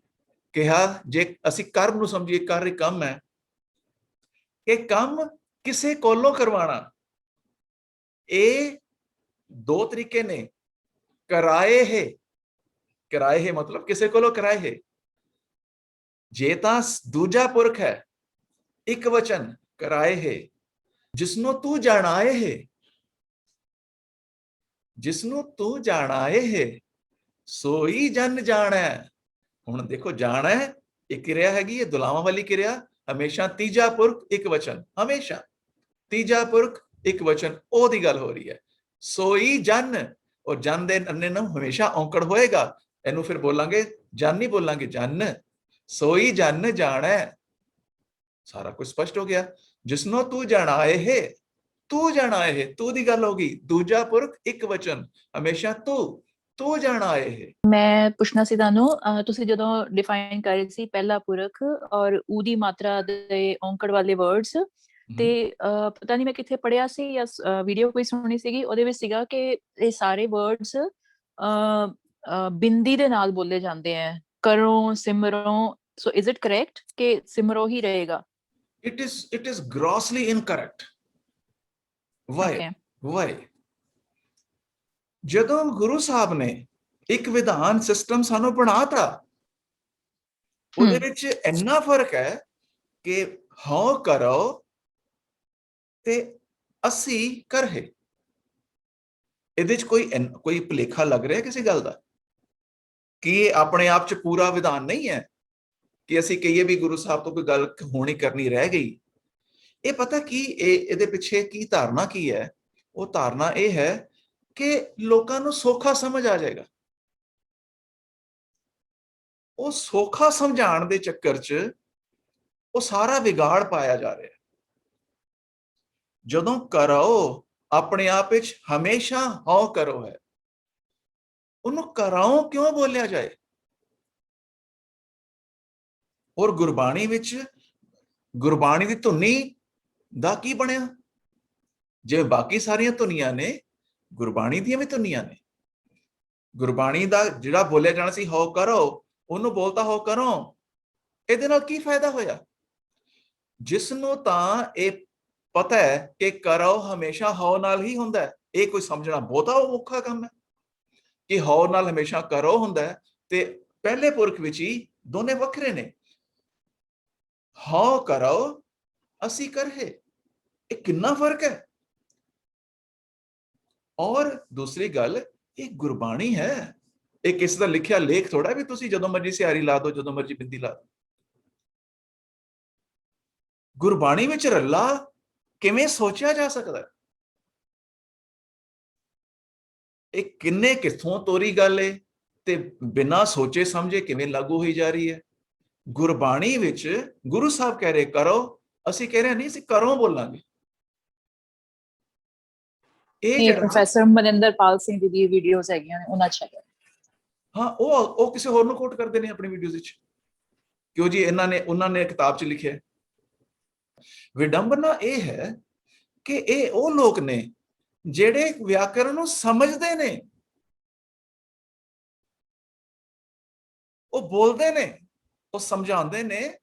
ਕਿਹਾ, ਜੇ ਅਸੀਂ ਕਰਮ ਨੂੰ ਸਮਝੀਏ, ਕਰ ਇੱਕ ਕੰਮ ਹੈ, ਇਹ ਕੰਮ ਕਿਸੇ ਕੋਲੋਂ ਕਰਵਾਣਾ। ਇਹ ਦੋ ਤਰੀਕੇ ਨੇ। ਕਰਾਏ ਹੈ, ਕਰਾਏ ਹੈ ਮਤਲਬ ਕਿਸੇ ਕੋਲੋਂ ਕਰਾਏ ਹੈ। ਜੇ ਤਾਂ ਦੂਜਾ ਪੁਰਖ ਹੈ, ਇੱਕ ਵਚਨ ਕਰਾਏ ਹੈ, ਜਿਸਨੂੰ ਤੂੰ ਜਾਣਾਏ ਹੈ, ਜਿਸਨੂੰ ਤੂੰ ਜਾਣਾਏ ਹੈ ਸੋਈ ਜਨ ਜਾਣੈ। ਹੁਣ ਦੇਖੋ, ਜਾਣਾ ਇਹ ਕਿਰਿਆ ਹੈਗੀ, ਇਹ ਦੁਲਾਵਾਂ ਵਾਲੀ ਕਿਰਿਆ। ਹਮੇਸ਼ਾ ਤੀਜਾ ਪੁਰਖ ਇੱਕ ਵਚਨ, ਹਮੇਸ਼ਾ ਤੀਜਾ ਪੁਰਖ ਇੱਕ ਵਚਨ, ਉਹਦੀ ਗੱਲ ਹੋ ਰਹੀ ਹੈ। ਸੋਈ ਜਨ, ਔਰ ਜਨ ਦੇ ਅੰਨੇ ਨੂੰ ਹਮੇਸ਼ਾ ਔਂਕੜ ਹੋਏਗਾ। ਇਹਨੂੰ ਫਿਰ ਬੋਲਾਂਗੇ ਜਨ ਨਹੀਂ ਬੋਲਾਂਗੇ ਜਨ। ਸੋਈ ਜਨ ਜਾਣੈ, ਸਾਰਾ ਕੁਝ ਸਪਸ਼ਟ ਹੋ ਗਿਆ। ਜਿਸਨੂੰ ਤੂੰ ਜਾਣਾਏ ਹੈ, ਤੂੰ ਜਾਣਾਏ ਹੈ, ਤੂੰ ਦੀ ਗੱਲ ਹੋਗੀ। ਦੂਜਾ ਪੁਰਖ ਇੱਕ ਵਚਨ, ਹਮੇਸ਼ਾ ਤੂੰ ਜਾਣਾਏ ਹੈ। ਮੈਂ ਪੁੱਛਣਾ ਸੀ ਤੁਹਾਨੂੰ, ਤੁਸੀਂ ਜਦੋਂ ਡਿਫਾਈਨ ਕਰ ਰਹੇ ਸੀ ਪਹਿਲਾ ਪੁਰਖ ਔਰ ਊ ਦੀ ਮਾਤਰਾ ਦੇ ਔਂਕੜ ਵਾਲੇ ਵਰਡਸ, ਤੇ ਪਤਾ ਨਹੀਂ ਮੈਂ ਕਿੱਥੇ ਪੜਿਆ ਸੀ ਜਾਂ ਵੀਡੀਓ ਕੋਈ ਸੁਣੀ ਸੀਗੀ, ਉਹਦੇ ਵਿੱਚ ਸੀਗਾ ਕਿ ਇਹ ਸਾਰੇ ਵਰਡਸ ਬਿੰਦੀ ਦੇ ਨਾਲ ਬੋਲੇ ਜਾਂਦੇ ਹੈ, ਕਰੋ, ਸਿਮਰੋ। ਸੋ ਇਜ਼ ਇਟ ਕਰੈਕਟ ਕਿ ਸਿਮਰੋ ਹੀ ਰਹੇਗਾ? It is grossly incorrect. Why? Okay. Why? ਜਦੋਂ ਗੁਰੂ ਸਾਹਿਬ ਨੇ ਇੱਕ ਵਿਧਾਨ ਸਿਸਟਮ ਸਾਨੂੰ ਬਣਾਤਾ, ਉਹਦੇ ਵਿੱਚ ਇੰਨਾ ਫਰਕ ਹੈ ਕਿ ਹਾਂ ਕਰੋ ਤੇ ਅਸੀਂ ਕਰਹੇ। ਇਹਦੇ ਚ ਕੋਈ ਭੁਲੇਖਾ ਲੱਗ ਰਿਹਾ ਕਿਸੇ ਗੱਲ ਦਾ ਕਿ ਇਹ ਆਪਣੇ ਆਪ ਚ ਪੂਰਾ ਵਿਧਾਨ ਨਹੀਂ ਹੈ, ਕਿ ਅਸੀਂ ਕਹੀਏ ਵੀ ਗੁਰੂ ਸਾਹਿਬ ਤੋਂ ਕੋਈ ਗੱਲ ਹੋਣੀ ਕਰਨੀ ਰਹਿ ਗਈ। ਇਹ ਪਤਾ ਕੀ, ਇਹਦੇ ਪਿੱਛੇ ਕੀ ਧਾਰਨਾ ਕੀ ਹੈ? ਉਹ ਧਾਰਨਾ ਇਹ ਹੈ ਕਿ ਲੋਕਾਂ ਨੂੰ ਸੌਖਾ ਸਮਝ ਆ ਜਾਏਗਾ। ਉਹ ਸੌਖਾ ਸਮਝਾਉਣ ਦੇ ਚੱਕਰ 'ਚ ਉਹ ਸਾਰਾ ਵਿਗਾੜ ਪਾਇਆ ਜਾ ਰਿਹਾ। ਜਦੋਂ ਕਰੋ ਆਪਣੇ ਆਪ ਵਿੱਚ ਹਮੇਸ਼ਾ ਹਾਂ ਕਰੋ ਹੈ, ਉਹਨੂੰ ਕਰਾਓ ਕਿਉਂ ਬੋਲਿਆ ਜਾਏ? ਔਰ ਗੁਰਬਾਣੀ ਵਿੱਚ ਗੁਰਬਾਣੀ ਦੀ ਧੁਨੀ ਦਾ ਕੀ ਬਣਿਆ? ਜਿਵੇਂ ਬਾਕੀ ਸਾਰੀਆਂ ਧੁਨੀਆਂ ਨੇ, ਗੁਰਬਾਣੀ ਦੀਆਂ ਵੀ ਧੁਨੀਆਂ ਨੇ। ਗੁਰਬਾਣੀ ਦਾ ਜਿਹੜਾ ਬੋਲਿਆ ਜਾਣਾ ਸੀ ਹੋ ਕਰੋ, ਉਹਨੂੰ ਬੋਲਤਾ ਹੋ ਕਰੋ। ਇਹਦੇ ਨਾਲ ਕੀ ਫਾਇਦਾ ਹੋਇਆ? ਜਿਸ ਨੂੰ ਤਾਂ ਇਹ ਪਤਾ ਹੈ ਕਿ ਕਰੋ ਹਮੇਸ਼ਾ ਹੋ ਨਾਲ ਹੀ ਹੁੰਦਾ ਹੈ, ਇਹ ਕੋਈ ਸਮਝਣਾ ਬਹੁਤਾ ਔਖਾ ਕੰਮ ਹੈ ਕਿ ਹੋ ਨਾਲ ਹਮੇਸ਼ਾ ਕਰੋ ਹੁੰਦਾ ਹੈ, ਤੇ ਪਹਿਲੇ ਪੁਰਖ ਵਿੱਚ ਹੀ ਦੋਨੇ ਵੱਖਰੇ ਨੇ। ਹੋ ਕਰੋ, ਅਸੀਂ ਕਰਹੇ, ਇਹ ਕਿੰਨਾ ਫਰਕ ਹੈ। ਔਰ ਦੂਸਰੀ ਗੱਲ, ਇਹ ਗੁਰਬਾਣੀ ਹੈ, ਇਹ ਕਿਸੇ ਦਾ ਲਿਖਿਆ ਲੇਖ ਥੋੜਾ ਵੀ ਤੁਸੀਂ ਜਦੋਂ ਮਰਜੀ ਸਿਹਾਰੀ ਲਾ ਦੋ, ਜਦੋਂ ਮਰਜੀ ਬਿੰਦੀ ਲਾ ਦੋ। ਗੁਰਬਾਣੀ ਵਿੱਚ ਰੱਲਾ ਕਿਵੇਂ ਸੋਚਿਆ ਜਾ ਸਕਦਾ? ਇਹ ਕਿੰਨੇ ਕਿੱਥੋਂ ਤੋਰੀ ਗੱਲ ਹੈ ਤੇ ਬਿਨਾਂ ਸੋਚੇ ਸਮਝੇ ਕਿਵੇਂ ਲਾਗੂ ਹੋਈ ਜਾ ਰਹੀ ਹੈ। ਗੁਰਬਾਣੀ ਵਿੱਚ ਗੁਰੂ ਸਾਹਿਬ ਕਹਿ ਰਹੇ ਕਰੋ, ਅਸੀਂ ਕਹਿ ਰਹੇ ਨਹੀਂ, ਅਸੀਂ ਕਰੋ ਬੋਲਾਂਗੇ। ਇਹ ਪ੍ਰੋਫੈਸਰ ਮਨਿੰਦਰਪਾਲ ਸਿੰਘ ਜੀ ਦੀ ਵੀਡੀਓਜ਼ ਹੈਗੀਆਂ ਨੇ, ਉਹਨਾਂ 'ਚ ਹੈਗਾ। ਹਾਂ, ਉਹ ਕਿਸੇ ਹੋਰ ਨੂੰ ਕੋਟ ਕਰਦੇ ਨੇ ਆਪਣੀ ਵੀਡੀਓਜ਼ ਵਿੱਚ, ਕਿਉਂ ਜੀ ਉਹਨਾਂ ਨੇ ਕਿਤਾਬ 'ਚ ਲਿਖਿਆ। ਵਿਡੰਬਨਾ ਇਹ ਹੈ ਕਿ ਇਹ ਉਹ ਲੋਕ ਨੇ ਜਿਹੜੇ ਵਿਆਕਰਣ ਨੂੰ ਸਮਝਦੇ ਨੇ, ਉਹ ਬੋਲਦੇ ਨੇ, ਉਹ ਸਮਝਾਉਂਦੇ ਨੇ,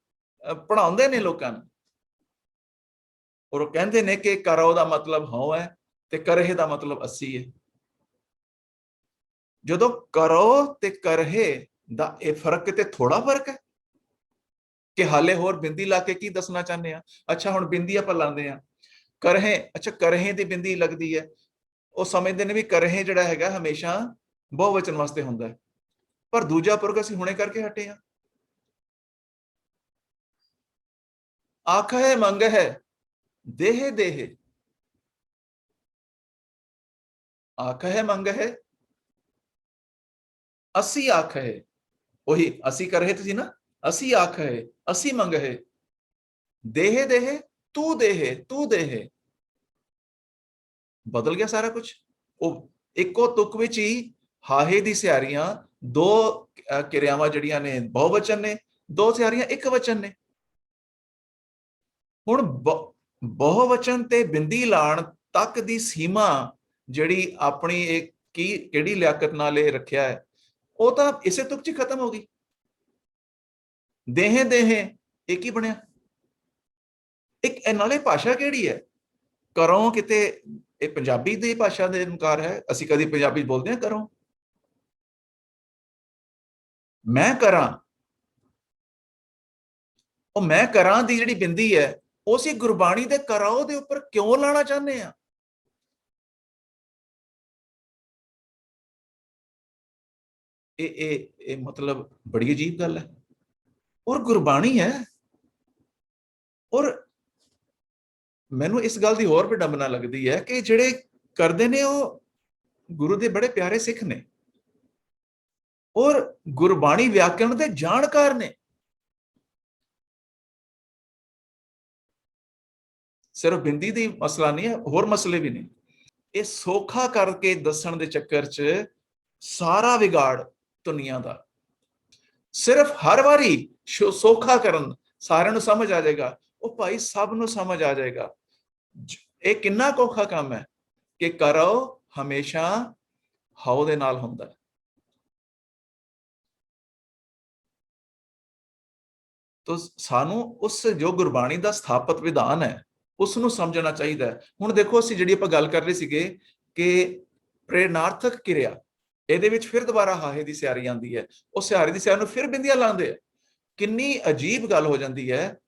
ਪੜ੍ਹਾਉਂਦੇ ਨੇ ਲੋਕਾਂ ਨੂੰ। ਔਰ ਉਹ ਕਹਿੰਦੇ ਨੇ ਕਿ ਕਰੋ ਦਾ ਮਤਲਬ ਹੋ ਹੈ ਤੇ ਕਰਹਿ ਦਾ ਮਤਲਬ ਅਸੀਂ ਹੈ। ਜਦੋਂ ਕਰੋ ਤੇ ਕਰਹਿ ਦਾ ਇਹ ਫਰਕ ਤੇ ਥੋੜਾ ਫਰਕ ਹੈ ਕਿ ਹਾਲੇ ਹੋਰ ਬਿੰਦੀ ਲਾ ਕੇ ਕੀ ਦੱਸਣਾ ਚਾਹੁੰਦੇ ਆ। ਅੱਛਾ ਹੁਣ ਬਿੰਦੀ ਆਪਾਂ ਲਾਉਂਦੇ ਆ ਕਰਹਿ, ਅੱਛਾ ਕਰਹਿ ਦੀ ਬਿੰਦੀ ਲੱਗਦੀ ਹੈ, ਉਹ ਸਮਝਦੇ ਨੇ ਵੀ ਕਰਹਿ ਜਿਹੜਾ ਹੈਗਾ ਹਮੇਸ਼ਾ ਬਹੁਵਚਨ ਵਾਸਤੇ ਹੁੰਦਾ ਹੈ। ਪਰ ਦੂਜਾ ਪੁਰਖ ਅਸੀਂ ਹੁਣੇ ਕਰਕੇ ਹਟੇ ਆ। ਆਖਹਿ ਮੰਗਹਿ ਦੇਹ ਦੇਹ, ਆਖਹਿ ਮੰਗਹਿ ਅਸੀਂ ਆਖਹਿ, ਉਹੀ ਅਸੀਂ ਕਰਹਿ ਤੁਸੀਂ ਨਾ, ਅਸੀਂ ਆਖਹਿ ਅਸੀਂ ਮੰਗਹਿ, ਦੇਹ ਦੇਹ ਤੂੰ ਦੇਹ ਤੂੰ ਦੇਹ, ਬਦਲ ਗਿਆ ਸਾਰਾ ਕੁਝ। ਉਹ ਇੱਕੋ ਤੁਕ ਵਿੱਚ ਹੀ ਹਾਹੇ ਦੀ ਸਿਆਰੀਆਂ ਦੋ ਕਿਰਿਆਵਾਂ ਜਿਹੜੀਆਂ ਨੇ ਬਹੁਵਚਨ ਨੇ, ਦੋ ਸਿਆਰੀਆਂ ਇੱਕ ਵਚਨ ਨੇ। ਹੁਣ ਬਹੁਵਚਨ ਤੇ ਬਿੰਦੀ ਲਾਣ ਤੱਕ ਦੀ ਸੀਮਾ ਜਿਹੜੀ ਆਪਣੀ ਇਹ ਕਿਹੜੀ ਲਿਆਕਤ ਨਾਲ ਇਹ ਰੱਖਿਆ ਹੈ, ਉਹ ਤਾਂ ਇਸੇ ਤੁਕ 'ਚ ਖਤਮ ਹੋ ਗਈ। ਦੇਹ ਦੇਹ ਇੱਕ ਹੀ ਬਣਿਆ। ਇੱਕ ਨਾਲੇ ਭਾਸ਼ਾ ਕਿਹੜੀ ਹੈ, ਕਰੋ ਕਿਤੇ ਇਹ ਪੰਜਾਬੀ ਦੀ ਭਾਸ਼ਾ ਦੇ ਅਨੁਸਾਰ ਹੈ। ਅਸੀਂ ਕਦੀ ਪੰਜਾਬੀ ਬੋਲਦੇ ਹਾਂ ਕਰੋ, ਮੈਂ ਕਰਾਂ, ਉਹ ਮੈਂ ਕਰਾਂ ਦੀ ਜਿਹੜੀ ਬਿੰਦੀ ਹੈ ਉਹ ਅਸੀਂ ਗੁਰਬਾਣੀ ਦੇ ਕਰਾਓ ਦੇ ਉੱਪਰ ਕਿਉਂ ਲਾਣਾ ਚਾਹੁੰਦੇ ਆ। ਇਹ ਮਤਲਬ ਬੜੀ ਅਜੀਬ ਗੱਲ ਹੈ। ਔਰ ਗੁਰਬਾਣੀ ਹੈ। ਔਰ ਮੈਨੂੰ ਇਸ ਗੱਲ ਦੀ ਹੋਰ ਵਿਡੰਬਨਾ ਲੱਗਦੀ ਹੈ ਕਿ ਜਿਹੜੇ ਕਰਦੇ ਨੇ ਉਹ ਗੁਰੂ ਦੇ ਬੜੇ ਪਿਆਰੇ ਸਿੱਖ ਨੇ ਔਰ ਗੁਰਬਾਣੀ ਵਿਆਕਰਣ ਦੇ ਜਾਣਕਾਰ ਨੇ। ਸਿਰਫ ਬਿੰਦੀ ਦੀ ਮਸਲਾ ਨਹੀਂ ਹੈ, ਹੋਰ ਮਸਲੇ ਵੀ ਨੇ। ਇਹ ਸੌਖਾ ਕਰਕੇ ਦੱਸਣ ਦੇ ਚੱਕਰ 'ਚ ਸਾਰਾ ਵਿਗਾੜ ਦੁਨੀਆ ਦਾ। ਸਿਰਫ ਹਰ ਵਾਰੀ ਸੌਖਾ ਕਰਨ, ਸਾਰਿਆਂ ਨੂੰ ਸਮਝ ਆ ਜਾਏਗਾ, ਉਹ ਭਾਈ ਸਭ ਨੂੰ ਸਮਝ ਆ ਜਾਏਗਾ। ਇਹ ਕਿੰਨਾ ਔਖਾ ਕੰਮ ਹੈ ਕਿ ਕਰੋ ਹਮੇਸ਼ਾ ਹਾਉ ਦੇ ਨਾਲ ਹੁੰਦਾ ਹੈ। ਤੋ ਸਾਨੂੰ ਉਸ ਜੋ ਗੁਰਬਾਣੀ ਦਾ ਸਥਾਪਿਤ ਵਿਧਾਨ ਹੈ ਉਸ ਨੂੰ ਸਮਝਣਾ ਚਾਹੀਦਾ ਹੈ। ਹੁਣ ਦੇਖੋ ਅਸੀਂ ਜਿਹੜੀ ਆਪਾਂ ਗੱਲ ਕਰ ਰਹੇ ਸੀਗੇ ਕਿ ਪ੍ਰੇਰਣਾਰਥਕ ਕਿਰਿਆ, ਇਹਦੇ ਵਿੱਚ ਫਿਰ ਦੁਬਾਰਾ ਹਾਹੇ ਦੀ ਸਿਆਰੀ ਆਉਂਦੀ ਹੈ, ਉਹ ਸਿਆਰੀ ਦੀ ਸਿਆਰੀ ਨੂੰ ਫਿਰ ਬਿੰਦੀਆਂ ਲਾਉਂਦੇ ਆ। ਕਿੰਨੀ ਅਜੀਬ ਗੱਲ ਹੋ ਜਾਂਦੀ ਹੈ।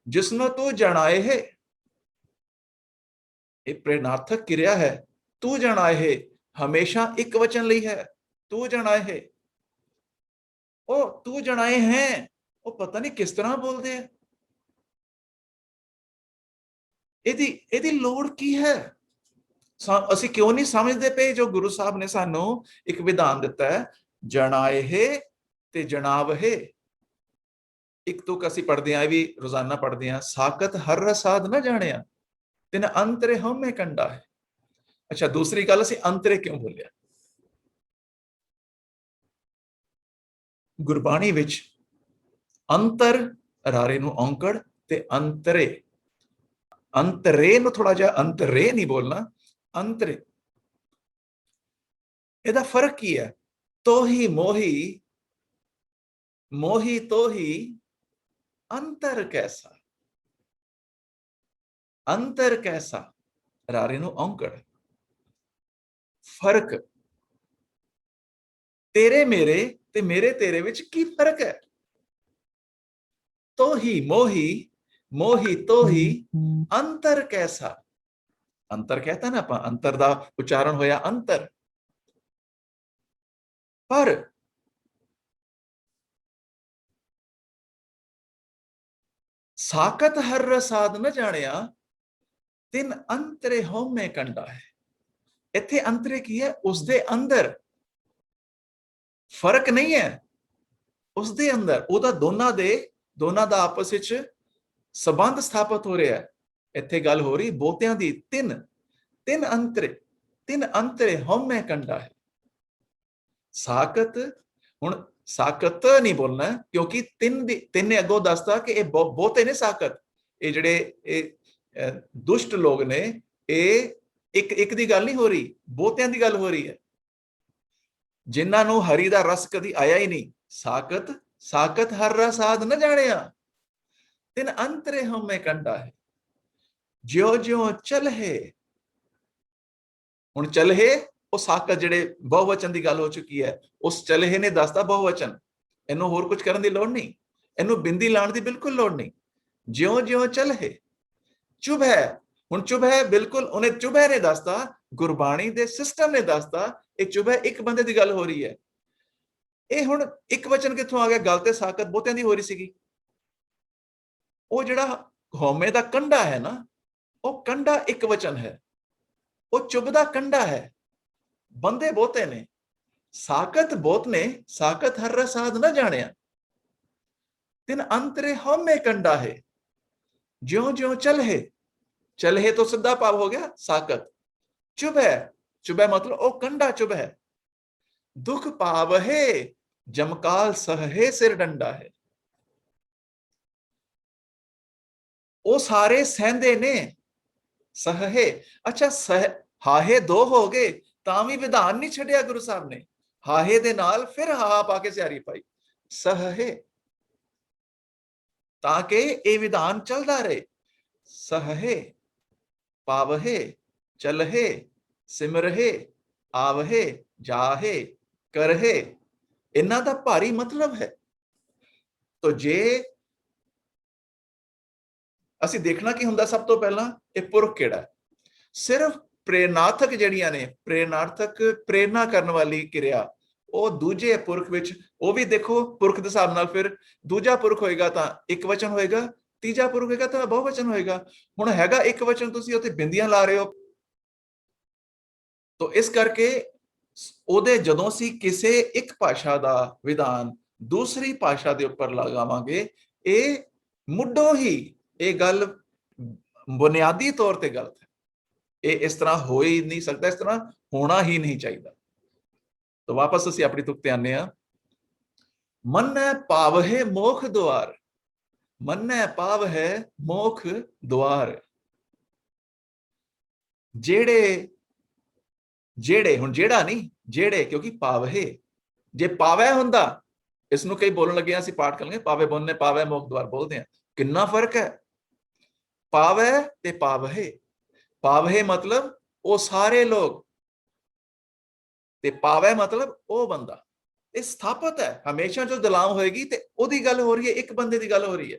ਜਿਸਨੂੰ ਤੂੰ ਜਣਾਏ ਹੈ, ਇਹ ਪ੍ਰੇਰਣਾਰਥਕ ਕਿਰਿਆ ਹੈ। ਤੂੰ ਜਣਾਏ ਹੈ ਹਮੇਸ਼ਾ ਇੱਕ ਵਚਨ ਲਈ ਹੈ। ਤੂੰ ਜਣਾਏ ਹੈ, ਉਹ ਤੂੰ ਜਣਾਏ ਹੈ, ਉਹ ਪਤਾ ਨਹੀਂ ਕਿਸ ਤਰ੍ਹਾਂ ਬੋਲਦੇ ਆ। ਇਹਦੀ ਲੋੜ ਕੀ ਹੈ? ਅਸੀਂ ਕਿਉਂ ਨਹੀਂ ਸਮਝਦੇ ਪਏ ਜੋ ਗੁਰੂ ਸਾਹਿਬ ਨੇ ਸਾਨੂੰ ਇੱਕ ਵਿਧਾਨ ਦਿੱਤਾ ਹੈ, ਜਣਾਏ ਹੈ ਤੇ ਜਣਾਵ ਹੈ। ਇੱਕ ਤੁਕ ਅਸੀਂ ਪੜ੍ਹਦੇ ਆਂ, ਇਹ ਵੀ ਰੋਜ਼ਾਨਾ ਪੜ੍ਹਦੇ ਆਂ, ਸਾਕਤ ਹਰ ਰਸਾਦ ਨਾ ਜਾਣਿਆ ਤਿਨ ਅੰਤਰੇ ਹਉਮੈ ਕੰਡਾ ਹੈ। ਅੱਛਾ, ਦੂਸਰੀ ਗੱਲ ਅਸੀਂ ਅੰਤਰੇ ਕਿਉਂ ਬੋਲਿਆ? ਗੁਰਬਾਣੀ ਵਿੱਚ ਅੰਤਰ ਰਾਰੇ ਨੂੰ ਔਂਕੜ ਤੇ ਅੰਤਰੇ, ਅੰਤਰੇ ਨੂੰ ਥੋੜਾ ਜਿਹਾ ਅੰਤਰੇ ਨਹੀਂ ਬੋਲਣਾ, ਅੰਤਰੇ। ਇਹਦਾ ਫਰਕ ਕੀ ਹੈ? ਤੋਹੀ ਮੋਹੀ, ਮੋਹੀ ਤੋਹੀ, ਅੰਤਰ ਕੈਸਾ, ਅੰਤਰ ਕੈਸਾ, ਰਾਰੇ ਨੂੰ ਔਂਕੜ। ਫਰਕ ਤੇਰੇ ਮੇਰੇ ਤੇ ਮੇਰੇ ਤੇਰੇ ਵਿੱਚ ਕੀ ਫਰਕ ਹੈ? ਤੋਹੀ ਮੋਹੀ, ਮੋਹੀ ਤੋਹੀ, ਅੰਤਰ ਕੈਸਾ। ਅੰਤਰ कहता ना ਆਪਾਂ, ਅੰਤਰ ਦਾ ਉਚਾਰਨ ਹੋਇਆ ਅੰਤਰ। ਪਰ ਸਾਕਤ ਹਰ ਰਸਾਦ ਨਾ ਜਾਣਿਆ ਤਿਨ ਅੰਤਰੇ ਹਉਮੈ ਕੰਡਾ ਹੈ। ਇੱਥੇ ਅੰਤਰੇ ਕੀ ਹੈ? ਉਸਦੇ ਅੰਦਰ ਫਰਕ ਨਹੀਂ ਹੈ, ਉਸਦੇ ਅੰਦਰ ਉਹਦਾ ਦੋਨਾਂ ਦਾ ਆਪਸ ਵਿੱਚ ਸੰਬੰਧ ਸਥਾਪਿਤ ਹੋ ਰਿਹਾ ਹੈ। ਇੱਥੇ ਗੱਲ ਹੋ ਰਹੀ ਬਹੁਤਿਆਂ ਦੀ। ਤਿੰਨ ਅੰਤਰੇ ਹਉਮੈ ਕੰਡਾ ਹੈ। ਸਾਕਤ, ਹੁਣ ਸਾਕਤ ਨਹੀਂ ਬੋਲਣਾ ਕਿਉਂਕਿ ਤਿੰਨ ਨੇ ਅੱਗੋਂ ਦੱਸਦਾ ਕਿ ਇਹ ਬਹੁਤੇ ਨੇ ਸਾਕਤ। ਇਹ ਜਿਹੜੇ ਇਹ ਦੁਸ਼ਟ ਲੋਕ ਨੇ, ਇਹ ਇੱਕ ਦੀ ਗੱਲ ਨਹੀਂ ਹੋ ਰਹੀ, ਬਹੁਤਿਆਂ ਦੀ ਗੱਲ ਹੋ ਰਹੀ ਹੈ, ਜਿਨ੍ਹਾਂ ਨੂੰ ਹਰੀ ਦਾ ਰਸ ਕਦੀ ਆਇਆ ਹੀ ਨਹੀਂ। ਸਾਕਤ ਸਾਕਤ ਹਰ ਰਸ ਆਦ ਨਾ ਜਾਣਿਆ, ਤਿਨ ਅੰਤਰੇ ਹਉਮੈ ਕੰਡਾ ਹੈ, ਜਿਉ ਜਿਉ ਚਲਹਿ। ਹੁਣ ਚਲਹਿ ਉਹ ਸਾਕਤ ਜਿਹੜੇ ਬਹੁਵਚਨ ਦੀ ਗੱਲ ਹੋ ਚੁੱਕੀ ਹੈ, ਉਸ ਚਲਹਿ ਨੇ ਦੱਸਦਾ ਬਹੁਵਚਨ, ਇਹਨੂੰ ਹੋਰ ਕੁਝ ਕਰਨ ਦੀ ਲੋੜ ਨਹੀਂ, ਇਹਨੂੰ ਬਿੰਦੀ ਲਾਉਣ ਦੀ ਬਿਲਕੁਲ ਲੋੜ ਨਹੀਂ। ਜਿਉਂ ਜਿਉਂ ਚਲਹਿ ਚੁਭ ਹੈ, ਹੁਣ ਚੁਭ ਹੈ ਬਿਲਕੁਲ ਉਹਨੇ ਚੁਭ ਹੈ ਨੇ ਦੱਸਦਾ, ਗੁਰਬਾਣੀ ਦੇ ਸਿਸਟਮ ਨੇ ਦੱਸਦਾ ਇਹ ਚੁਭ ਹੈ ਇੱਕ ਬੰਦੇ ਦੀ ਗੱਲ ਹੋ ਰਹੀ ਹੈ। ਇਹ ਹੁਣ ਇੱਕ ਵਚਨ ਕਿੱਥੋਂ ਆ ਗਿਆ? ਗੱਲ ਤੇ ਸਾਕਤ ਬਹੁਤਿਆਂ ਦੀ ਹੋ ਰਹੀ ਸੀਗੀ। ਉਹ ਜਿਹੜਾ ਹਉਮੈ ਦਾ ਕੰਡਾ ਹੈ ਨਾ, ਉਹ ਕੰਡਾ ਇੱਕ ਵਚਨ ਹੈ, ਉਹ ਚੁਭ ਦਾ ਕੰਡਾ ਹੈ। ਬੰਦੇ ਬਹੁਤੇ ਨੇ, ਸਾਕਤ ਬਹੁਤ ਨੇ, ਸਾਕਤ ਹਰ ਰਸ ਆਦ ਨਾ ਜਾਣਿਆ, ਤਿਨ ਅੰਤਰੇ ਹਉਮੈ ਕੰਡਾ ਹੈ, ਜਿਉਂ ਜਿਉਂ ਚਲਹਿ। ਚਲਹਿ ਤੋਂ ਸਿੱਧਾ ਭਾਵ ਹੋ ਗਿਆ ਸਾਕਤ। ਚੁਭ ਹੈ, ਚੁਭ ਹੈ ਮਤਲਬ ਉਹ ਕੰਡਾ ਚੁਭ ਹੈ। ਦੁਖ ਪਾਵਹਿ ਜਮਕਾਲ ਸਹੇ ਸਿਰ ਡੰਡਾ ਹੈ, ਉਹ ਸਾਰੇ ਸਹਿੰਦੇ ਨੇ। ਸਹੇ, ਅੱਛਾ ਹਾਹੇ ਦੋ ਹੋ ਗਏ ਤਾਂ ਵੀ ਵਿਧਾਨ ਨਹੀਂ ਛੱਡਿਆ ਗੁਰੂ ਸਾਹਿਬ ਨੇ, ਹਾਹੇ ਦੇ ਨਾਲ ਫਿਰ ਹਾ ਪਾ ਕੇ ਸਿਆਰੀ ਪਾਈ, ਸਹੇ, ਤਾਂ ਕਿ ਇਹ ਵਿਧਾਨ ਚੱਲਦਾ ਰਹੇ। ਸਹੇ ਪਾਵਹਿ ਚਲਹਿ ਸਿਮਰਹਿ ਆਵਹਿ ਜਾਹੇ ਕਰਹਿ, ਇਹਨਾਂ ਦਾ ਭਾਰੀ ਮਤਲਬ ਹੈ। ਤੋ ਜੇ ਅਸੀਂ ਦੇਖਣਾ ਕੀ ਹੁੰਦਾ, ਸਭ ਤੋਂ ਪਹਿਲਾਂ ਇਹ ਪੁਰਖ ਕਿਹੜਾ ਹੈ। ਸਿਰਫ ਪ੍ਰੇਰਨਾਰਥਕ ਜਿਹੜੀਆਂ ਨੇ, ਪ੍ਰੇਰਨਾਰਥਕ ਪ੍ਰੇਰਨਾ ਕਰਨ ਵਾਲੀ ਕਿਰਿਆ, ਉਹ ਦੂਜੇ ਪੁਰਖ ਵਿੱਚ, ਉਹ ਵੀ ਦੇਖੋ ਪੁਰਖ ਦੇ ਹਿਸਾਬ ਨਾਲ ਫਿਰ ਦੂਜਾ ਪੁਰਖ ਹੋਏਗਾ ਤਾਂ ਇੱਕ ਵਚਨ ਹੋਏਗਾ, ਤੀਜਾ ਪੁਰਖ ਹੋਏਗਾ ਤਾਂ ਬਹੁਵਚਨ ਹੋਏਗਾ। ਹੁਣ ਹੈਗਾ ਇੱਕ ਵਚਨ, ਤੁਸੀਂ ਉੱਥੇ ਬਿੰਦੀਆਂ ਲਾ ਰਹੇ ਹੋ। ਤੋ ਇਸ ਕਰਕੇ ਉਹਦੇ ਜਦੋਂ ਅਸੀਂ ਕਿਸੇ ਇੱਕ ਭਾਸ਼ਾ ਦਾ ਵਿਧਾਨ ਦੂਸਰੀ ਭਾਸ਼ਾ ਦੇ ਉੱਪਰ ਲਗਾਵਾਂਗੇ, ਇਹ ਮੁੱਢੋਂ ਹੀ ਇਹ ਗੱਲ ਬੁਨਿਆਦੀ ਤੌਰ ਤੇ ਗਲਤ ਹੈ। ਇਹ ਇਸ ਤਰ੍ਹਾਂ ਹੋ ਹੀ ਨਹੀਂ ਸਕਦਾ, ਇਸ ਤਰ੍ਹਾਂ ਹੋਣਾ ਹੀ ਨਹੀਂ ਚਾਹੀਦਾ। ਤਾਂ ਵਾਪਸ ਅਸੀਂ ਆਪਣੀ ਤੁਕ ਤੇ ਆਨੇ ਆ। ਮੰਨੈ ਪਾਵਹਿ ਮੋਖ ਦੁਆਰ, ਮੰਨੈ ਪਾਵਹਿ ਮੋਖ ਦੁਆਰ। ਜਿਹੜੇ ਹੁਣ ਜਿਹੜਾ ਨਹੀਂ, ਜਿਹੜੇ, ਕਿਉਂਕਿ ਪਾਵਹਿ, ਜੇ ਪਾਵੈ ਹੁੰਦਾ, ਇਸ ਨੂੰ ਕਈ ਬੋਲਣ ਲੱਗੇ ਅਸੀਂ ਪਾਠ ਕਰਾਂਗੇ ਪਾਵੇ ਬੋਲਨੇ ਪਾਵੈ ਮੋਖ ਦੁਆਰ ਬੋਲਦੇ ਆ, ਕਿੰਨਾ ਫਰਕ ਹੈ ਪਾਵੈ ਤੇ ਪਾਵਹਿ। ਪਾਵਹਿ ਮਤਲਬ ਉਹ ਸਾਰੇ ਲੋਕ, ਤੇ ਪਾਵੈ ਮਤਲਬ ਉਹ ਬੰਦਾ। ਇਹ ਸਥਾਪਿਤ ਹੈ, ਹਮੇਸ਼ਾ ਜੋ ਦਲਾਮ ਹੋਏਗੀ ਤੇ ਉਹਦੀ ਗੱਲ ਹੋ ਰਹੀ ਹੈ, ਇੱਕ ਬੰਦੇ ਦੀ ਗੱਲ ਹੋ ਰਹੀ ਹੈ,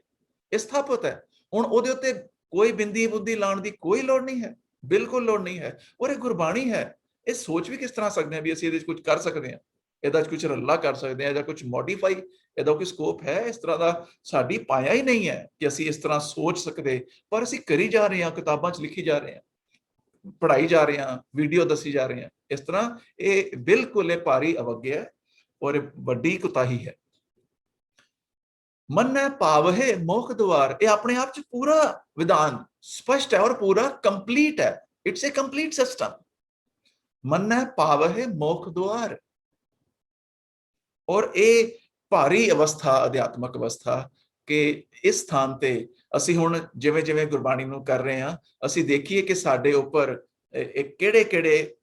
ਇਹ ਸਥਾਪਿਤ ਹੈ। ਹੁਣ ਉਹਦੇ ਉੱਤੇ ਕੋਈ ਬਿੰਦੀ ਬੁੰਦੀ ਲਾਉਣ ਦੀ ਕੋਈ ਲੋੜ ਨਹੀਂ ਹੈ, ਬਿਲਕੁਲ ਲੋੜ ਨਹੀਂ ਹੈ। ਔਰ ਇਹ ਗੁਰਬਾਣੀ ਹੈ, ਇਹ ਸੋਚ ਵੀ ਕਿਸ ਤਰ੍ਹਾਂ ਸਕਦੇ ਹਾਂ ਵੀ ਅਸੀਂ ਇਹਦੇ 'ਚ ਕੁਝ ਕਰ ਸਕਦੇ ਹਾਂ, ਇਹਦਾ ਕੁਝ ਰੱਲਾ ਕਰ ਸਕਦੇ ਹਾਂ, ਇਹਦਾ ਕੁਝ ਮੋਡੀਫਾਈ, ਇਹਦਾ ਕੋਈ ਸਕੋਪ ਹੈ? ਇਸ ਤਰ੍ਹਾਂ ਦਾ ਸਾਡੀ ਪਾਇਆ ਹੀ ਨਹੀਂ ਹੈ ਕਿ ਅਸੀਂ ਇਸ ਤਰ੍ਹਾਂ ਸੋਚ ਸਕਦੇ, ਪਰ ਅਸੀਂ ਕਰੀ ਜਾ ਰਹੇ ਹਾਂ, ਕਿਤਾਬਾਂ 'ਚ ਲਿਖੀ ਜਾ ਰਹੇ ਹਾਂ, ਪੜ੍ਹਾਈ ਜਾ ਰਹੇ ਹਾਂ, ਵੀਡੀਓ ਦੱਸੀ ਜਾ ਰਹੇ ਹਾਂ। ਇਸ ਤਰ੍ਹਾਂ ਇਹ ਬਿਲਕੁਲ ਇਹ ਭਾਰੀ ਅਵਗਿਆ ਹੈ ਔਰ ਵੱਡੀ ਕੁਤਾਹੀ ਹੈ। ਮੰਨੈ ਪਾਵਹਿ ਮੋਖ ਦੁਆਰ, ਇਹ ਆਪਣੇ ਆਪ 'ਚ ਪੂਰਾ ਵਿਧਾਨ ਸਪਸ਼ਟ ਹੈ ਔਰ ਪੂਰਾ ਕੰਪਲੀਟ ਹੈ। It's A complete system. ਮੰਨੈ ਪਾਵਹਿ ਮੋਖ ਦੁਆਰ, ਔਰ ਇਹ ਭਾਰੀ ਅਵਸਥਾ, ਅਧਿਆਤਮਕ ਅਵਸਥਾ, ਕਿ ਇਸ ਸਥਾਨ ਤੇ ਅਸੀਂ ਹੁਣ ਜਿਵੇਂ ਜਿਵੇਂ ਗੁਰਬਾਣੀ ਨੂੰ ਕਰ ਰਹੇ ਹਾਂ, ਅਸੀਂ ਦੇਖੀਏ ਕਿ ਸਾਡੇ ਉੱਪਰ ਕਿਹੜੇ ਕਿਹੜੇ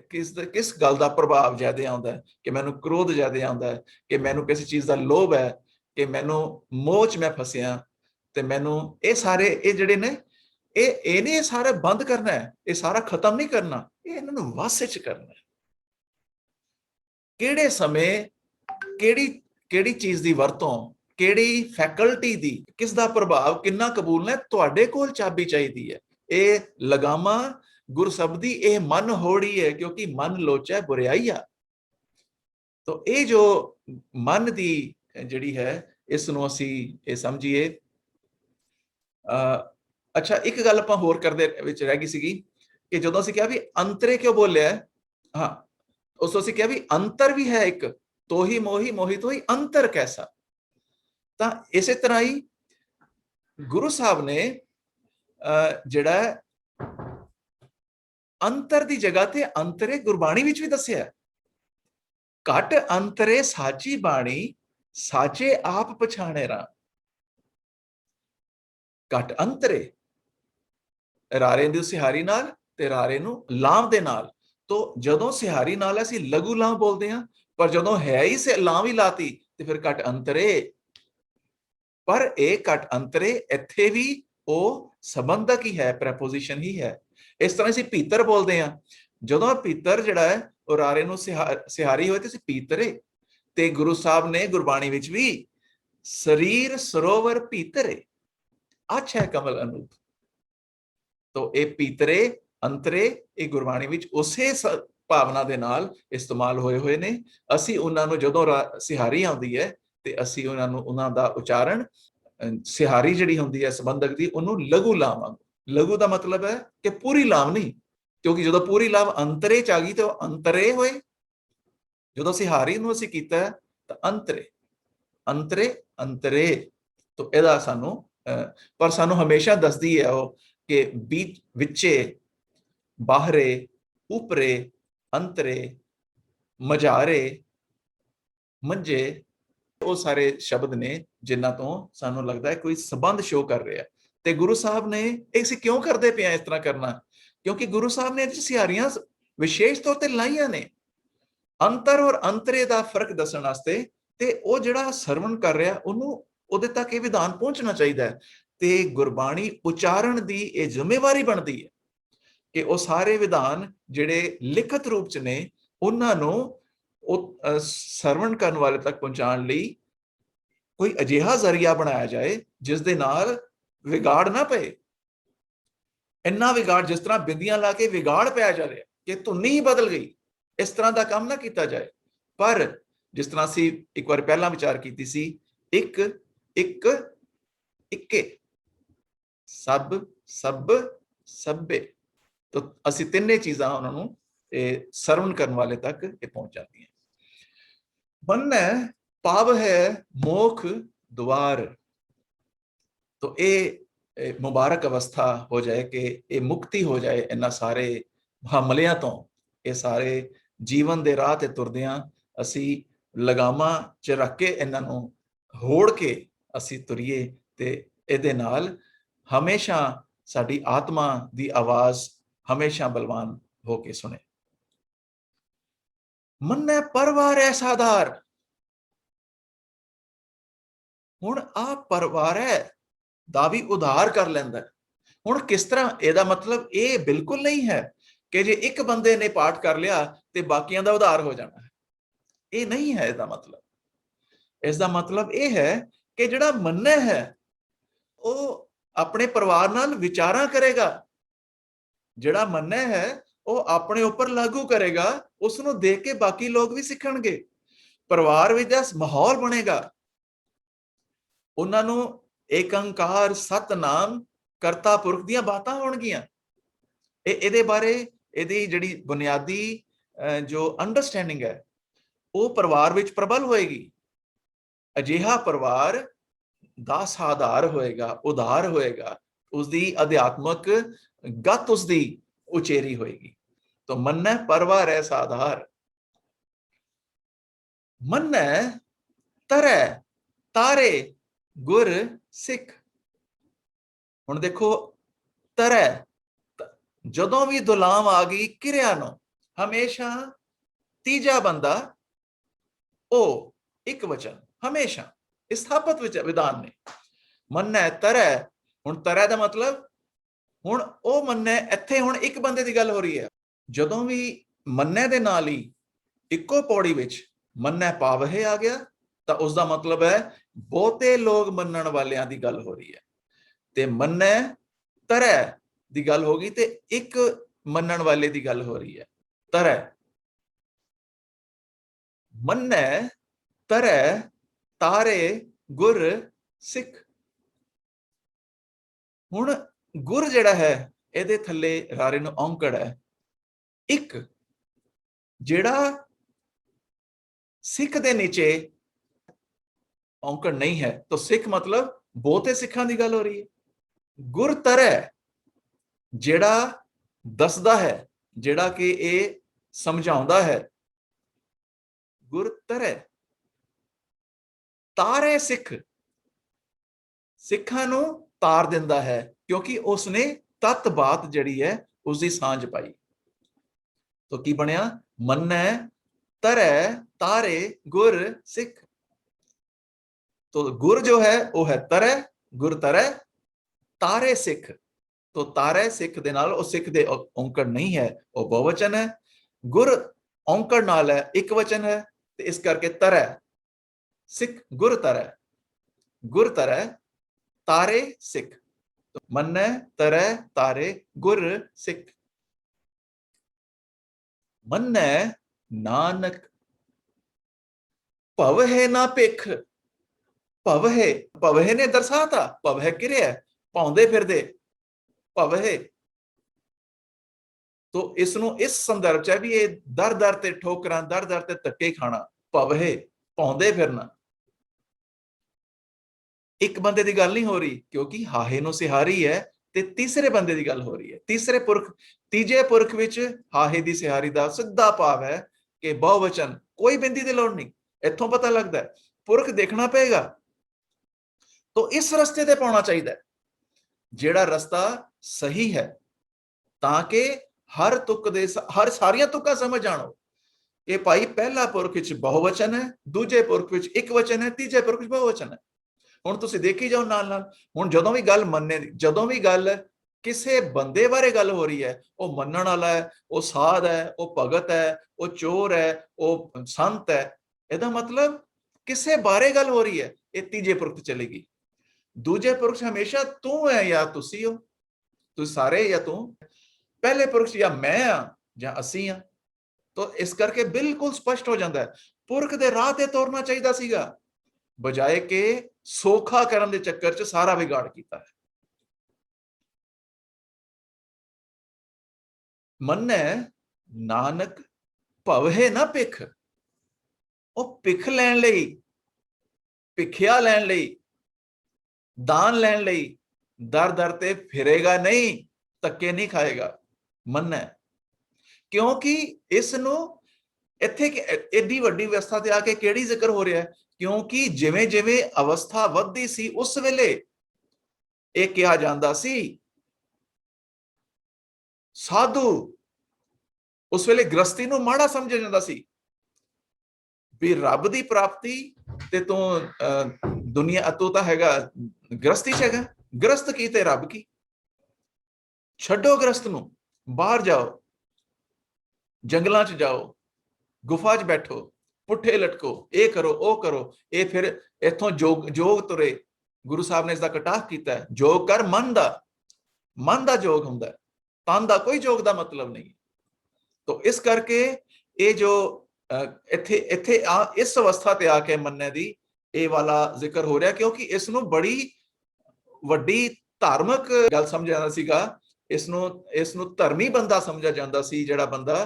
ਕਿਸ ਗੱਲ ਦਾ ਪ੍ਰਭਾਵ ਜ਼ਿਆਦਾ ਆਉਂਦਾ ਹੈ, ਕਿ ਮੈਨੂੰ ਕ੍ਰੋਧ ਜ਼ਿਆਦਾ ਆਉਂਦਾ ਹੈ, ਕਿ ਮੈਨੂੰ ਕਿਸੇ ਚੀਜ਼ ਦਾ ਲੋਭ ਹੈ, ਕਿ ਮੈਨੂੰ ਮੋਹ 'ਚ ਮੈਂ ਫਸਿਆ, ਤੇ ਮੈਨੂੰ ਇਹ ਸਾਰੇ ਇਹ ਜਿਹੜੇ ਨੇ ਇਹ ਨਹੀਂ, ਇਹ ਸਾਰਾ ਬੰਦ ਕਰਨਾ ਹੈ, ਇਹ ਸਾਰਾ ਖਤਮ ਨਹੀਂ ਕਰਨਾ, ਇਹ ਇਹਨਾਂ ਨੂੰ ਵਸ 'ਚ ਕਰਨਾ ਹੈ। ਕਿਹੜੇ ਸਮੇਂ ਕਿਹੜੀ ਚੀਜ਼ ਦੀ ਵਰਤੋਂ, ਕਿਹੜੀ ਫੈਕਲਟੀ ਦੀ, ਕਿਸ ਦਾ ਪ੍ਰਭਾਵ ਕਿੰਨਾ ਕਬੂਲਣਾ, ਤੁਹਾਡੇ ਕੋਲ ਚਾਬੀ ਚਾਹੀਦੀ ਹੈ। ਇਹ ਲਗਾਮਾਂ ਗੁਰਸ਼ਬਦੀ, ਇਹ ਮਨ ਹੋੜੀ ਹੈ, ਕਿਉਂਕਿ ਮਨ ਲੋਚੈ ਬੁਰਿਆਈਆ। ਤੋ ਇਹ ਜੋ ਮਨ ਦੀ ਜਿਹੜੀ ਹੈ, ਇਸ ਨੂੰ ਅਸੀਂ ਇਹ ਸਮਝੀਏ। ਅੱਛਾ, ਇੱਕ ਗੱਲ ਆਪਾਂ ਹੋਰ ਕਰਦੇ ਵਿੱਚ ਰਹਿ ਗਈ ਸੀਗੀ, ਕਿ ਜਦੋਂ ਅਸੀਂ ਕਿਹਾ ਵੀ ਅੰਤਰੇ ਕਿਉਂ ਬੋਲਿਆ, ਹਾਂ, ਉਸ ਤੋਂ ਅਸੀਂ ਕਿਹਾ ਵੀ ਅੰਤਰ ਵੀ ਹੈ ਇੱਕ, ਤੋਹੀ ਮੋਹੀ ਮੋਹੀ ਤੋਹੀ ਅੰਤਰ ਕੈਸਾ। ਤਾਂ ਇਸੇ ਤਰ੍ਹਾਂ ਹੀ ਗੁਰੂ ਸਾਹਿਬ ਨੇ ਜਿਹੜਾ ਅੰਤਰ ਦੀ ਜਗ੍ਹਾ ਤੇ ਅੰਤਰੇ ਗੁਰਬਾਣੀ ਵਿੱਚ ਵੀ ਦੱਸਿਆ। ਘਟ ਅੰਤਰੇ ਸਾਚੀ ਬਾਣੀ, ਸਾਚੇ ਆਪ ਪਛਾਣੇ ਰਾ। ਘਟ ਅੰਤਰੇ ਰਾਰੇ ਦੀ ਸਿਹਾਰੀ ਨਾਲ ਤੇ ਰਾਰੇ ਨੂੰ ਲਾਮ ਦੇ ਨਾਲ। ਤੋ ਜਦੋਂ ਸਿਹਾਰੀ ਨਾਲ ਅਸੀਂ ਲਘੂ ਲਾਮ ਬੋਲਦੇ ਹਾਂ, ਪਰ ਜਦੋਂ ਹੈ ਹੀ ਲਾਮ ਹੀ ਲਾਤੀ ਤੇ ਫਿਰ ਘਟ ਅੰਤਰੇ। ਪਰ ਇਹ ਘਟ ਅੰਤਰੇ ਇੱਥੇ ਵੀ ਉਹ ਸੰਬੰਧਕ ਹੀ ਹੈ, ਪ੍ਰੈਪੋਜੀਸ਼ਨ ਹੀ ਹੈ। ਇਸ ਤਰ੍ਹਾਂ ਅਸੀਂ ਭੀਤਰ ਬੋਲਦੇ ਹਾਂ, ਜਦੋਂ ਭੀਤਰ ਜਿਹੜਾ ਹੈ ਉਹ ਰਾਰੇ ਨੂੰ ਸਿਹਾਰੀ ਹੋਏ ਤੇ ਅਸੀਂ ਭੀਤਰੇ। ਤੇ ਗੁਰੂ ਸਾਹਿਬ ਨੇ ਗੁਰਬਾਣੀ ਵਿੱਚ ਵੀ ਸਰੀਰ ਸਰੋਵਰ ਭੀਤਰੇ ਅੱਛਾ ਕਮਲ ਅਨੂਪ। ਤੋ ਇਹ ਭੀਤਰੇ ਅੰਤਰੇ ਇਹ ਗੁਰਬਾਣੀ ਵਿੱਚ ਉਸੇ ਭਾਵਨਾ ਦੇ ਨਾਲ ਇਸਤੇਮਾਲ ਹੋਏ ਨੇ। ਅਸੀਂ ਉਹਨਾਂ ਨੂੰ ਜਦੋਂ ਸਿਹਾਰੀ ਆਉਂਦੀ ਹੈ ਤੇ ਅਸੀਂ ਉਹਨਾਂ ਦਾ ਉਚਾਰਨ ਸਿਹਾਰੀ ਜਿਹੜੀ ਹੁੰਦੀ ਹੈ ਸੰਬੰਧਕ ਦੀ, ਉਹਨੂੰ ਲਘੂ ਲਾਵਾਂਗੇ। ਲਘੂ ਦਾ ਮਤਲਬ ਹੈ ਕਿ ਪੂਰੀ ਲਾਮ ਨਹੀਂ, ਕਿਉਂਕਿ ਜਦੋਂ ਪੂਰੀ ਲਾਮ ਅੰਤਰੇ ਚ ਆ ਗਈ ਤੇ ਉਹ ਅੰਤਰੇ ਹੋਏ। ਜਦੋਂ ਸਿਹਾਰੀ ਨੂੰ ਅਸੀਂ ਕੀਤਾ ਤਾਂ ਅੰਤਰੇ ਅੰਤਰੇ ਅੰਤਰੇ। ਤੋ ਇਹਦਾ ਸਾਨੂੰ ਪਰ ਸਾਨੂੰ ਹਮੇਸ਼ਾ ਦੱਸਦੀ ਹੈ ਉਹ ਕਿ बीच विचे बाहरे उपरे अंतरे मझारे मंजे ਉਹ ਸਾਰੇ ਸ਼ਬਦ ਨੇ ਜਿਨ੍ਹਾਂ ਤੋਂ ਸਾਨੂੰ ਲੱਗਦਾ ਹੈ ਕੋਈ ਸੰਬੰਧ ਸ਼ੋ ਕਰ ਰਿਹਾ। ਤੇ ਗੁਰੂ ਸਾਹਿਬ ਨੇ ਇਹ ਸੀ ਕਿਉਂ ਕਰਦੇ ਪਿਆ ਇਸ ਤਰ੍ਹਾਂ ਕਰਨਾ, ਕਿਉਂਕਿ ਗੁਰੂ ਸਾਹਿਬ ਨੇ ਸਿਹਾਰੀਆਂ ਵਿਸ਼ੇਸ਼ ਤੌਰ ਤੇ ਲਾਈਆਂ ਨੇ ਅੰਤਰ ਔਰ ਅੰਤਰੇ ਦਾ ਫਰਕ ਦੱਸਣ ਵਾਸਤੇ। ਤੇ ਉਹ ਜਿਹੜਾ ਸਰਵਣ ਕਰ ਰਿਹਾ ਉਹਨੂੰ ਉਹਦੇ ਤੱਕ ਇਹ ਵਿਧਾਨ ਪਹੁੰਚਣਾ ਚਾਹੀਦਾ ਹੈ। ਤੇ ਗੁਰਬਾਣੀ ਉਚਾਰਨ ਦੀ ਇਹ ਜ਼ਿੰਮੇਵਾਰੀ ਬਣਦੀ ਹੈ ਕਿ ਉਹ ਸਾਰੇ ਵਿਧਾਨ ਜਿਹੜੇ ਲਿਖਤ ਰੂਪ ਚ ਨੇ ਉਹਨਾਂ ਨੂੰ ਉਹ ਸਰਵਣ ਕਰਨ ਵਾਲੇ ਤੱਕ ਪਹੁੰਚਾਉਣ ਲਈ ਕੋਈ ਅਜਿਹਾ ਜ਼ਰੀਆ ਬਣਾਇਆ ਜਾਏ ਜਿਸ ਦੇ ਨਾਲ ਵਿਗਾੜ ਨਾ ਪਏ। ਇੰਨਾ ਵਿਗਾੜ ਜਿਸ ਤਰ੍ਹਾਂ ਬਿੰਦੀਆਂ ਲਾ ਕੇ ਵਿਗਾੜ ਪਿਆ ਜਾ ਰਿਹਾ ਕਿ ਧੁਨੀ ਹੀ ਬਦਲ ਗਈ, ਇਸ ਤਰ੍ਹਾਂ ਦਾ ਕੰਮ ਨਾ ਕੀਤਾ ਜਾਏ। ਪਰ ਜਿਸ ਤਰ੍ਹਾਂ ਅਸੀਂ ਇੱਕ ਵਾਰ ਪਹਿਲਾਂ ਵਿਚਾਰ ਕੀਤੀ ਸੀ, ਇੱਕ ਇੱਕ ਇੱਕੇ ਸਭ ਸਭ ਸਭੇ, ਤਾਂ ਅਸੀਂ ਤਿੰਨੇ ਚੀਜ਼ਾਂ ਉਹਨਾਂ ਨੂੰ ਸਰਵਣ ਕਰਨ ਵਾਲੇ ਤੱਕ ਇਹ ਪਹੁੰਚ ਜਾਂਦੀਆਂ। ਮੰਨੈ ਪਾਵ ਹੈ ਮੋਖ ਦੁਆਰ। तो ये मुबारक अवस्था हो जाए कि ये मुक्ति हो जाए इन्हां सारे हमलियां तो। ये सारे जीवन दे राह ते तुरदियां असी लगामां च रख के इन्हां नूं होड़ के असी तुरीए ते इहदे नाल हमेशा साडी आत्मा दी आवाज हमेशा बलवान होके सुने। मन्ने परवार ऐसा आधार। हुण आ परवार है ਦਾ ਵੀ ਉਧਾਰ ਕਰ ਲੈਂਦਾ। ਹੁਣ ਕਿਸ ਤਰ੍ਹਾਂ, ਇਹਦਾ ਮਤਲਬ ਇਹ ਬਿਲਕੁਲ ਨਹੀਂ ਹੈ ਕਿ ਜੇ ਇੱਕ ਬੰਦੇ ਨੇ ਪਾਠ ਕਰ ਲਿਆ ਤੇ ਬਾਕੀਆਂ ਦਾ ਉਧਾਰ ਹੋ ਜਾਣਾ ਹੈ। ਇਹ ਨਹੀਂ ਹੈ ਇਹਦਾ ਮਤਲਬ। ਇਸ ਦਾ ਮਤਲਬ ਇਹ ਹੈ ਕਿ ਜਿਹੜਾ ਮੰਨੈ ਹੈ ਉਹ ਆਪਣੇ ਪਰਿਵਾਰ ਨਾਲ ਵਿਚਾਰਾਂ ਕਰੇਗਾ। ਜਿਹੜਾ ਮੰਨੈ ਹੈ ਉਹ ਆਪਣੇ ਉੱਪਰ ਲਾਗੂ ਕਰੇਗਾ, ਉਸ ਨੂੰ ਦੇਖ ਕੇ ਬਾਕੀ ਲੋਕ ਵੀ ਸਿੱਖਣਗੇ। ਪਰਿਵਾਰ ਵਿੱਚ ਦਾ ਮਾਹੌਲ ਬਣੇਗਾ। ਉਹਨਾਂ ਨੂੰ ਏਕੰਕਾਰ ਸਤਨਾਮ ਕਰਤਾ ਪੁਰਖ ਦੀਆਂ ਬਾਤਾਂ ਹੋਣਗੀਆਂ। ਇਹਦੇ ਬਾਰੇ ਇਹਦੀ ਜਿਹੜੀ ਬੁਨਿਆਦੀ ਜੋ ਅੰਡਰਸਟੈਂਡਿੰਗ ਹੈ ਉਹ ਪਰਿਵਾਰ ਵਿੱਚ ਪ੍ਰਬਲ ਹੋਏਗੀ। ਅਜਿਹਾ ਪਰਿਵਾਰ ਦਾ ਸਾਧਾਰ ਹੋਏਗਾ, ਉਧਾਰ ਹੋਏਗਾ, ਉਸਦੀ ਅਧਿਆਤਮਕ ਗੱਤ ਉਸਦੀ ਉਚੇਰੀ ਹੋਏਗੀ। ਤਾਂ ਮੰਨੈ ਪਰਵਾਰ ਹੈ ਸਾਧਾਰ। ਮੰਨੈ ਤਰੈ ਤਾਰੇ ਗੁਰ ਸਿੱਖ। ਹੁਣ ਦੇਖੋ ਤਰੈ, ਜਦੋਂ ਵੀ ਦੁਲਾਮ ਆ ਗਈ ਕਿਰਿਆ ਨੂੰ ਹਮੇਸ਼ਾ ਤੀਜਾ ਬੰਦਾ ਉਹ ਇੱਕ ਵਚਨ ਹਮੇਸ਼ਾ ਸਥਾਪਿਤ ਵਿੱਚ ਵਿਧਾਨ ਨੇ। ਮੰਨੈ ਤਰੈ, ਹੁਣ ਤਰੈ ਦਾ ਮਤਲਬ ਹੁਣ ਉਹ ਮੰਨੈ, ਇੱਥੇ ਹੁਣ ਇੱਕ ਬੰਦੇ ਦੀ ਗੱਲ ਹੋ ਰਹੀ ਹੈ। ਜਦੋਂ ਵੀ ਮੰਨੈ ਦੇ ਨਾਲ ਹੀ ਇੱਕੋ ਪੌੜੀ ਵਿੱਚ ਮੰਨੈ ਪਾਵਹਿ ਆ ਗਿਆ ਤਾਂ ਉਸ ਦਾ ਮਤਲਬ ਹੈ ਬਹੁਤੇ ਲੋਕ ਮੰਨਣ ਵਾਲਿਆਂ ਦੀ ਗੱਲ ਹੋ ਰਹੀ ਹੈ। ਤੇ ਮੰਨੈ ਤਰੈ ਦੀ ਗੱਲ ਹੋ ਗਈ ਤੇ ਇੱਕ ਮੰਨਣ ਵਾਲੇ ਦੀ ਗੱਲ ਹੋ ਰਹੀ ਹੈ। ਤਰੈ ਮੰਨੈ ਤਰੈ ਤਾਰੇ ਗੁਰ ਸਿੱਖ। ਹੁਣ ਗੁਰ ਜਿਹੜਾ ਹੈ ਇਹਦੇ ਥੱਲੇ ਰਾਰੇ ਨੂੰ ਔਂਕੜ ਹੈ। ਇੱਕ ਜਿਹੜਾ ਸਿੱਖ ਦੇ ਨੀਚੇ ਔਂਕੜ ਨਹੀਂ ਹੈ ਤਾਂ ਸਿੱਖ ਮਤਲਬ ਬਹੁਤੇ ਸਿੱਖਾਂ ਦੀ ਗੱਲ ਹੋ ਰਹੀ ਹੈ। ਗੁਰ ਤਰੈ ਜਿਹੜਾ ਦੱਸਦਾ ਹੈ, ਜਿਹੜਾ ਕਿ ਇਹ ਸਮਝਾਉਂਦਾ ਹੈ। ਗੁਰ ਤਰੈ ਤਾਰੇ ਸਿੱਖ, ਸਿੱਖਾਂ ਨੂੰ ਤਾਰ ਦਿੰਦਾ ਹੈ ਕਿਉਂਕਿ ਉਸਨੇ ਤਤ ਬਾਤ ਜਿਹੜੀ ਹੈ उसकी सांझ पाई। तो की बनया, मन्नै तरै तारे गुर सिख। तो गुर जो है वो है तरै, गुर तरै, तारे सिख। तो तारे सिख दे नाल, ओ सिख दे औंकड़ नहीं है, वो बहुवचन है। गुर औंकड़ नाल है, एक वचन है, तो इस करके तरै सिख गुर तरै, गुर तरै तारे सिख। तो मन्नै तरै तारे गुर सिख। मन्नै नानक भवहे ना भिख। भवहे, भवहे ने दर्शाता, भवहे किरिया पाउंदे फिरदे, भवहे। तो इसनों इस संदर्भ च है भी ये दर दर ते ठोकरां, दर दर ते धक्के खाना, भवहे पाउंदे फिरना। एक बंदे की गल नहीं हो रही, क्योंकि हाहे नूं सिहारी है, ते तीसरे बंदे की गल हो रही है। तीसरे पुरख, तीजे पुरख विच हाहे दी सिहारी दा सिद्धा भाव है कि बहुवचन, कोई बिंदी दी लोड़ नहीं। इत्थों पता लगता है पुरख देखना पेगा। तो इस रस्ते ते पाउणा चाहिए जिहड़ा रस्ता सही है, ताकि हर तुक दे, हर सारियां तुकां समझ आण कि भाई पहला पुरख विच बहुवचन है, दूजे पुरख विच एक वचन है, तीजे पुरख विच बहुवचन है। ਹੁਣ ਤੁਸੀਂ ਦੇਖੀ ਜਾਓ ਨਾਲ ਨਾਲ। ਹੁਣ ਜਦੋਂ ਵੀ ਗੱਲ ਮੰਨੇ ਦੀ, ਜਦੋਂ ਵੀ ਗੱਲ ਕਿਸੇ ਬੰਦੇ ਬਾਰੇ ਗੱਲ ਹੋ ਰਹੀ ਹੈ, ਉਹ ਮੰਨਣ ਵਾਲਾ ਹੈ, ਉਹ ਸਾਧ ਹੈ, ਉਹ ਭਗਤ ਹੈ, ਉਹ ਚੋਰ ਹੈ, ਉਹ ਸੰਤ ਹੈ, ਇਹਦਾ ਮਤਲਬ ਕਿਸੇ ਬਾਰੇ ਗੱਲ ਹੋ ਰਹੀ ਹੈ, ਇਹ ਤੀਜੇ ਪੁਰਖ ਚਲੇਗੀ। ਦੂਜੇ ਪੁਰਖ ਹਮੇਸ਼ਾ ਤੂੰ ਹੈ ਜਾਂ ਤੁਸੀਂ ਹੋ, ਤੁਸੀਂ ਸਾਰੇ ਜਾਂ ਤੂੰ। ਪਹਿਲੇ ਪੁਰਖ ਜਾਂ ਮੈਂ ਆ ਜਾਂ ਅਸੀਂ ਆ। तो इस करके बिल्कुल स्पष्ट हो जाता है पुरख दे राह ते तोरना चाहिए सीगा, बजाय के सोखा करन दे चक्कर च सारा बिगाड़ कीता है। मन्नै नानक भवहे ना भिख। ओ भिख लैण लई, भिखिया लैण लई, दान लैण लई दर दर ते फिरेगा नहीं, धक्के नहीं खाएगा। मन्नै, क्योंकि इसनूं ਇੱਥੇ ਐਡੀ ਵੱਡੀ ਅਵਸਥਾ ਤੇ ਆ ਕੇ ਕਿਹੜੀ ਜ਼ਿਕਰ ਹੋ ਰਿਹਾ ਹੈ? ਕਿਉਂਕਿ ਜਿਵੇਂ ਜਿਵੇਂ ਅਵਸਥਾ ਵੱਧਦੀ ਸੀ ਉਸ ਵੇਲੇ ਇਹ ਕਿਹਾ ਜਾਂਦਾ ਸੀ ਸਾਧੂ, ਉਸ ਵੇਲੇ ਗ੍ਰਸਤੀ ਨੂੰ ਮਾੜਾ ਸਮਝਿਆ ਜਾਂਦਾ ਸੀ ਵੀ ਰੱਬ ਦੀ ਪ੍ਰਾਪਤੀ ਤੇ ਤੂੰ ਦੁਨੀਆ ਤੋਂ ਤਾਂ ਹੈਗਾ ਗ੍ਰਸਤੀ ਚ ਹੈਗਾ, ਗ੍ਰਸਤ ਕੀ ਤੇ ਰੱਬ ਕੀ। ਛੱਡੋ ਗ੍ਰਸਤ ਨੂੰ, ਬਾਹਰ ਜਾਓ, ਜੰਗਲਾਂ ਚ ਜਾਓ, गुफा च बैठो, पुठे लटको, ये करो, वो करो, ये फिर इथों जोग तुरे। गुरु साहब ने इसका कटाह किया है, जोग कर मन दा जोग हुंदा है, तन दा कोई जोग दा मतलब नहीं। तो इस करके ये जो इथे इथे इस अवस्था ते आके मन्ने दी ये वाला जिक्र हो रहा, क्योंकि इसनों बड़ी वड्डी धार्मिक गल समझा जांदा सीगा। इसनों धर्मी बंदा समझा जांदा सी, जिहड़ा बंदा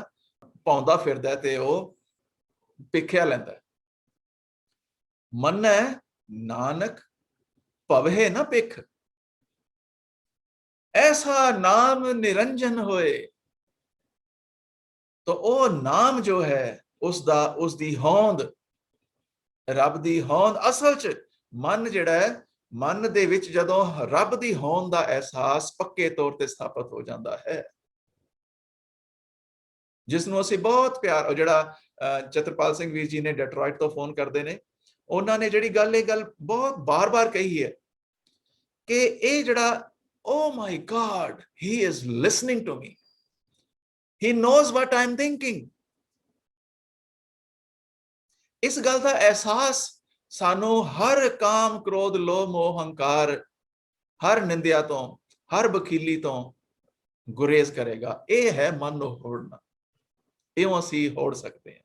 पाउंदा फिरदा ते ओ भिखिया लैंदा। मन्नै नानक भवहे ना भिख। ऐसा नाम निरंजन होए। तो ओ नाम जो है उसदी होंद, रब दी होंद, असल च मन जिहड़ा है, मन दे विच जदों रब दी होंद दा एहसास पक्के तौर ते स्थापित हो जाता है, जिसनों ਅਸੀਂ बहुत प्यार, और ਜਿਹੜਾ ਚਤਰਪਾਲ ਸਿੰਘ ਵੀਰ ਜੀ ਨੇ ਡੈਟਰੋਇਟ ਤੋਂ ਫੋਨ ਕਰਦੇ ਨੇ, ਉਹਨਾਂ ਨੇ ਜਿਹੜੀ ਗੱਲ ਇਹ ਗੱਲ ਬਹੁਤ ਬਾਰ-ਬਾਰ ਕਹੀ ਹੈ ਕਿ ਇਹ ਜਿਹੜਾ oh my god, he is listening to me, he knows what I am thinking। ਇਸ ਗੱਲ ਦਾ ਅਹਿਸਾਸ ਸਾਨੂੰ ਹਰ ਕਾਮ ਕ੍ਰੋਧ ਲੋਭ ਮੋਹ ਹੰਕਾਰ, ਹਰ ਨਿੰਦਿਆ ਤੋਂ, ਹਰ ਬਖੀਲੀ ਤੋਂ ਗੁਰੇਜ਼ ਕਰੇਗਾ। ਇਹ ਹੈ ਮਨ ਨੂੰ ਹੋੜਨਾ, ਇਉਂ ਅਸੀਂ ਹੋੜ ਸਕਦੇ ਹਾਂ।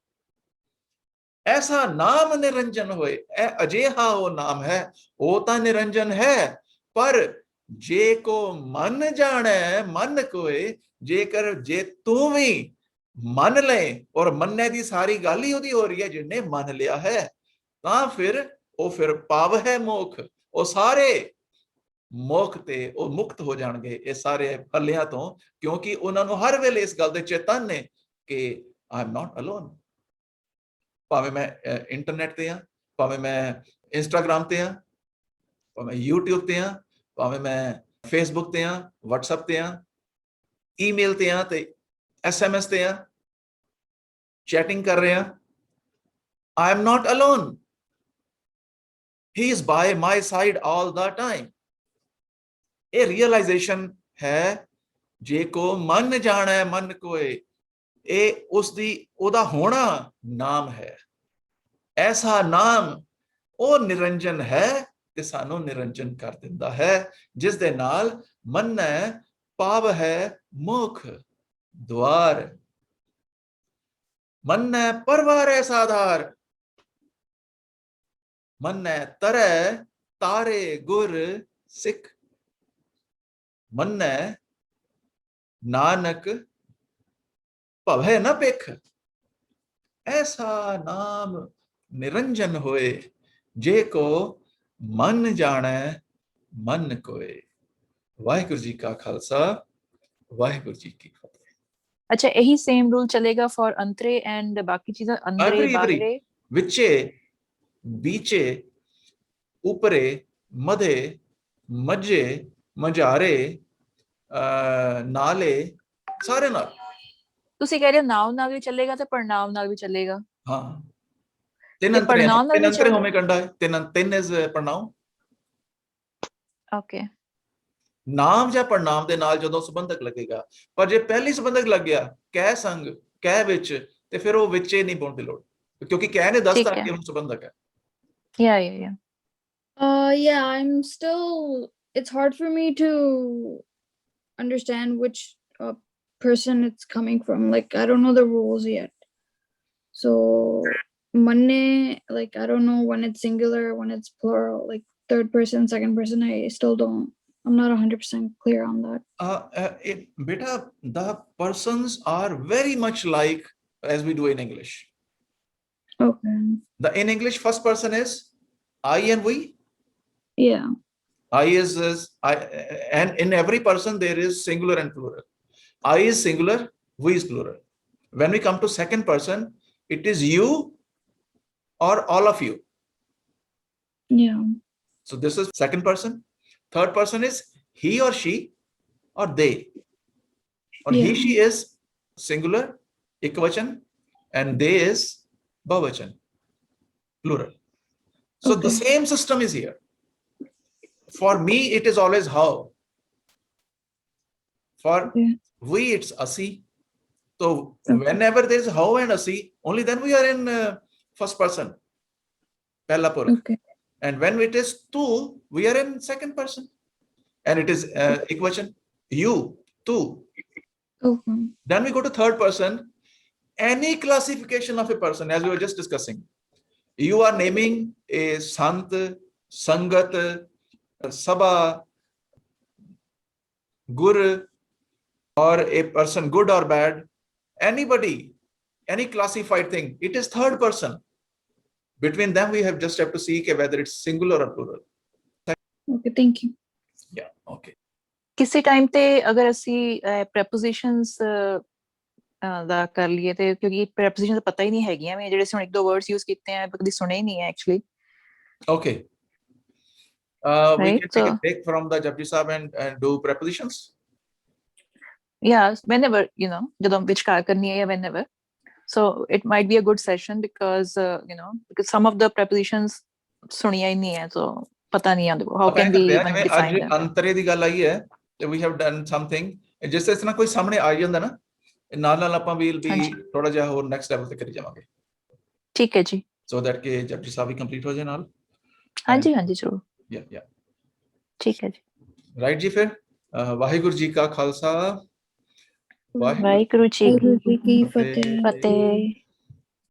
ਐਸਾ ਨਾਮ ਨਿਰੰਜਨ ਹੋਏ, ਇਹ ਅਜਿਹਾ ਉਹ ਨਾਮ ਹੈ, ਉਹ ਤਾਂ ਨਿਰੰਜਨ ਹੈ, ਪਰ ਜੇ ਕੋ ਮਨ ਜਾਣੈ ਮਨ ਕੋਏ, ਜੇਕਰ ਜੇ ਤੂੰ ਵੀ ਮੰਨ ਲਏ, ਔਰ ਮੰਨੇ ਦੀ ਸਾਰੀ ਗੱਲ ਹੀ ਉਹਦੀ ਹੋ ਰਹੀ ਹੈ ਜਿਹਨੇ ਮੰਨ ਲਿਆ ਹੈ, ਤਾਂ ਫਿਰ ਉਹ ਫਿਰ ਪਾਵ ਹੈ ਮੋਖ, ਉਹ ਸਾਰੇ ਮੋਖ ਤੇ ਉਹ ਮੁਕਤ ਹੋ ਜਾਣਗੇ ਇਹ ਸਾਰੇ ਫੱਲਿਆਂ ਤੋਂ, ਕਿਉਂਕਿ ਉਹਨਾਂ ਨੂੰ ਹਰ ਵੇਲੇ ਇਸ ਗੱਲ ਦੇ ਚੇਤਨ ਨੇ ਕਿ I am not alone। ਭਾਵੇਂ ਮੈਂ ਇੰਟਰਨੈਟ ਤੇ ਆ, ਭਾਵੇਂ ਮੈਂ ਇੰਸਟਾਗ੍ਰਾਮ ਤੇ ਆ, ਭਾਵੇਂ YouTube ਤੇ ਆ, ਭਾਵੇਂ ਮੈਂ ਫੇਸਬੁੱਕ ਤੇ ਆ, WhatsApp ਤੇ ਆ, ईमेल ते आ ते SMS ते आ, चैटिंग कर रहे हैं, I am not alone. He is by my side all the time. ये realization है, जे को मन जाना है मन कोए, ये उसदी ओदा होना नाम है। ऐसा नाम ਉਹ ਨਿਰੰਜਨ ਹੈ ਤੇ ਸਾਨੂੰ ਨਿਰੰਜਨ ਕਰ ਦਿੰਦਾ ਹੈ, ਜਿਸ ਦੇ ਨਾਲ ਮਨ ਹੈ ਭਾਵ ਹੈ ਮੁਖ द्वार, मन है परवार है साधार, मन है तरह तारे गुर सिख, मन है नानक भवे न पेख। ऐसा नाम निरंजन होए, जे को मन जाने मन कोए। वाहिगुरु जी का खालसा, वाहिगुरु जी की फतेह। अच्छा, यही सेम रूल चलेगा फॉर अंतरे एंड बाकी चीजें, अंदरे बाहरे, विचे बीचे ऊपरे मधे मजे मजारे नाले सारे नाल। ਤੁਸੀਂ ਕਹਿ ਰਹੇ ਨਾਮ ਨਾਲ ਵੀ ਚੱਲੇਗਾ ਤੇ ਪ੍ਰਣਾਮ ਨਾਲ ਵੀ ਚੱਲੇਗਾ। हाँ, ਤਿੰਨ ਤੇ ਅੰਤਰੇ ਪ੍ਰਣਾਮ ਨਾਲ ਤਿੰਨ ਵੀ ਅੰਤਰੇ ਹੋਵੇਂ ਕੰਡਾ ਹੈ, ਤਿੰਨ ਇਜ਼ ਪ੍ਰਣਾਮ। ਓਕੇ, ਨਾਮ ਜਾਂ ਪ੍ਰਣਾਮ ਦੇ ਨਾਲ ਜਦੋਂ ਸੰਬੰਧਕ ਲੱਗੇਗਾ, ਪਰ ਜੇ ਪਹਿਲੀ ਸੰਬੰਧਕ ਲੱਗ ਗਿਆ ਕਹਿ ਸੰਗ ਕਹਿ ਵਿੱਚ, ਤੇ ਫਿਰ ਉਹ ਵਿੱਚੇ ਨਹੀਂ ਪਾਉਣ ਦੀ ਲੋੜ, ਕਿਉਂਕਿ ਕਹਿ ਨੇ ਦੱਸਤਾ ਕਿ ਉਹ ਸੰਬੰਧਕ ਹੈ। yeah. Yeah, I'm still, it's hard for me to understand which person it's coming from. Like, I don't know the rules yet. So, manne, like, I don't know when it's singular, when it's plural, like third person, second person. I'm not 100% clear on that. Beta, the persons are very much like as we do in English. Okay. In English, first person is I and we. Yeah. I is I, and in every person there is singular and plural. I is singular, we is plural. When we come to second person, it is you or all of you. Yeah. So this is second person. Third person is he or she or they. Or he, she is singular, ekvachan, and they is bahuvachan, plural. So the same system is here. For me, it is always how. For we, it's asi. So whenever there is how and asi, only then we are in first person, pehla purakh. Okay. And when it is tu, we are in second person, and it is ekvachan, you, tu. Okay. Then we go to third person. Any classification of a person, as we were just discussing, you are naming a sant, sangat, sabha, gur, or a person good or bad, anybody, any classified thing, it is third person. Between them, we just have to see whether it's singular or plural. Okay, thank you. Yeah, okay. ਕਿਸੇ ਟਾਈਮ ਤੇ ਅਗਰ ਅਸੀਂ ਪ੍ਰੈਪੋਜੀਸ਼ਨਸ ਦਾ ਕਰ ਲਈਏ ਤੇ, ਕਿਉਂਕਿ ਪ੍ਰੈਪੋਜੀਸ਼ਨਸ ਪਤਾ ਹੀ ਨਹੀਂ ਹੈਗੀਆਂ, ਮੈਂ ਜਿਹੜੇ ਹੁਣ ਇੱਕ ਦੋ ਵਰਡਸ ਯੂਜ਼ ਕੀਤੇ ਆ ਕਦੀ ਸੁਣੇ ਹੀ ਨਹੀਂ ਹੈ actually. Okay. We can take a break from the Japji Sahib and do prepositions. Yeah, whenever, ਜਦੋਂ ਵਿਚਕਾਰ ਕਰਨੀ ਹੈ ਜਾਂ whenever. So it might be a good session because because some of the prepositions ਸੁਣੀਆਂ ਹੀ ਨਹੀਂ ਹੈ, so ਪਤਾ ਨਹੀਂ ਆਉਂਦਾ how can we even define them. ਅੰਤਰੇ ਦੀ ਗੱਲ ਆਈ ਹੈ ਤੇ we have done something, ਜਿਸ ਤਰ੍ਹਾਂ ਕੋਈ ਸਾਹਮਣੇ ਆ ਜਾਂਦਾ ਨਾ, ਨਾਲ ਨਾਲ ਆਪਾਂ will be ਥੋੜਾ ਜਿਹਾ ਹੋਰ next level ਤੇ ਕਰੀ ਜਾਵਾਂਗੇ। ਠੀਕ ਹੈ ਜੀ, so that ਕਿ ਜਪਜੀ ਸਾਹਿਬ ਵੀ ਕੰਪਲੀਟ ਹੋ ਜਾਏ ਨਾਲ। ਹਾਂਜੀ ਜ਼ਰੂਰ। yeah ਠੀਕ ਹੈ ਜੀ, ਰਾਈਟ ਜੀ। ਫਿਰ ਵਾਹਿਗੁਰੂ ਜੀ ਕਾ ਖਾਲਸਾ, ਵਾਹਿਗੁਰੂ ਜੀ ਕੀ ਫਤਿਹ।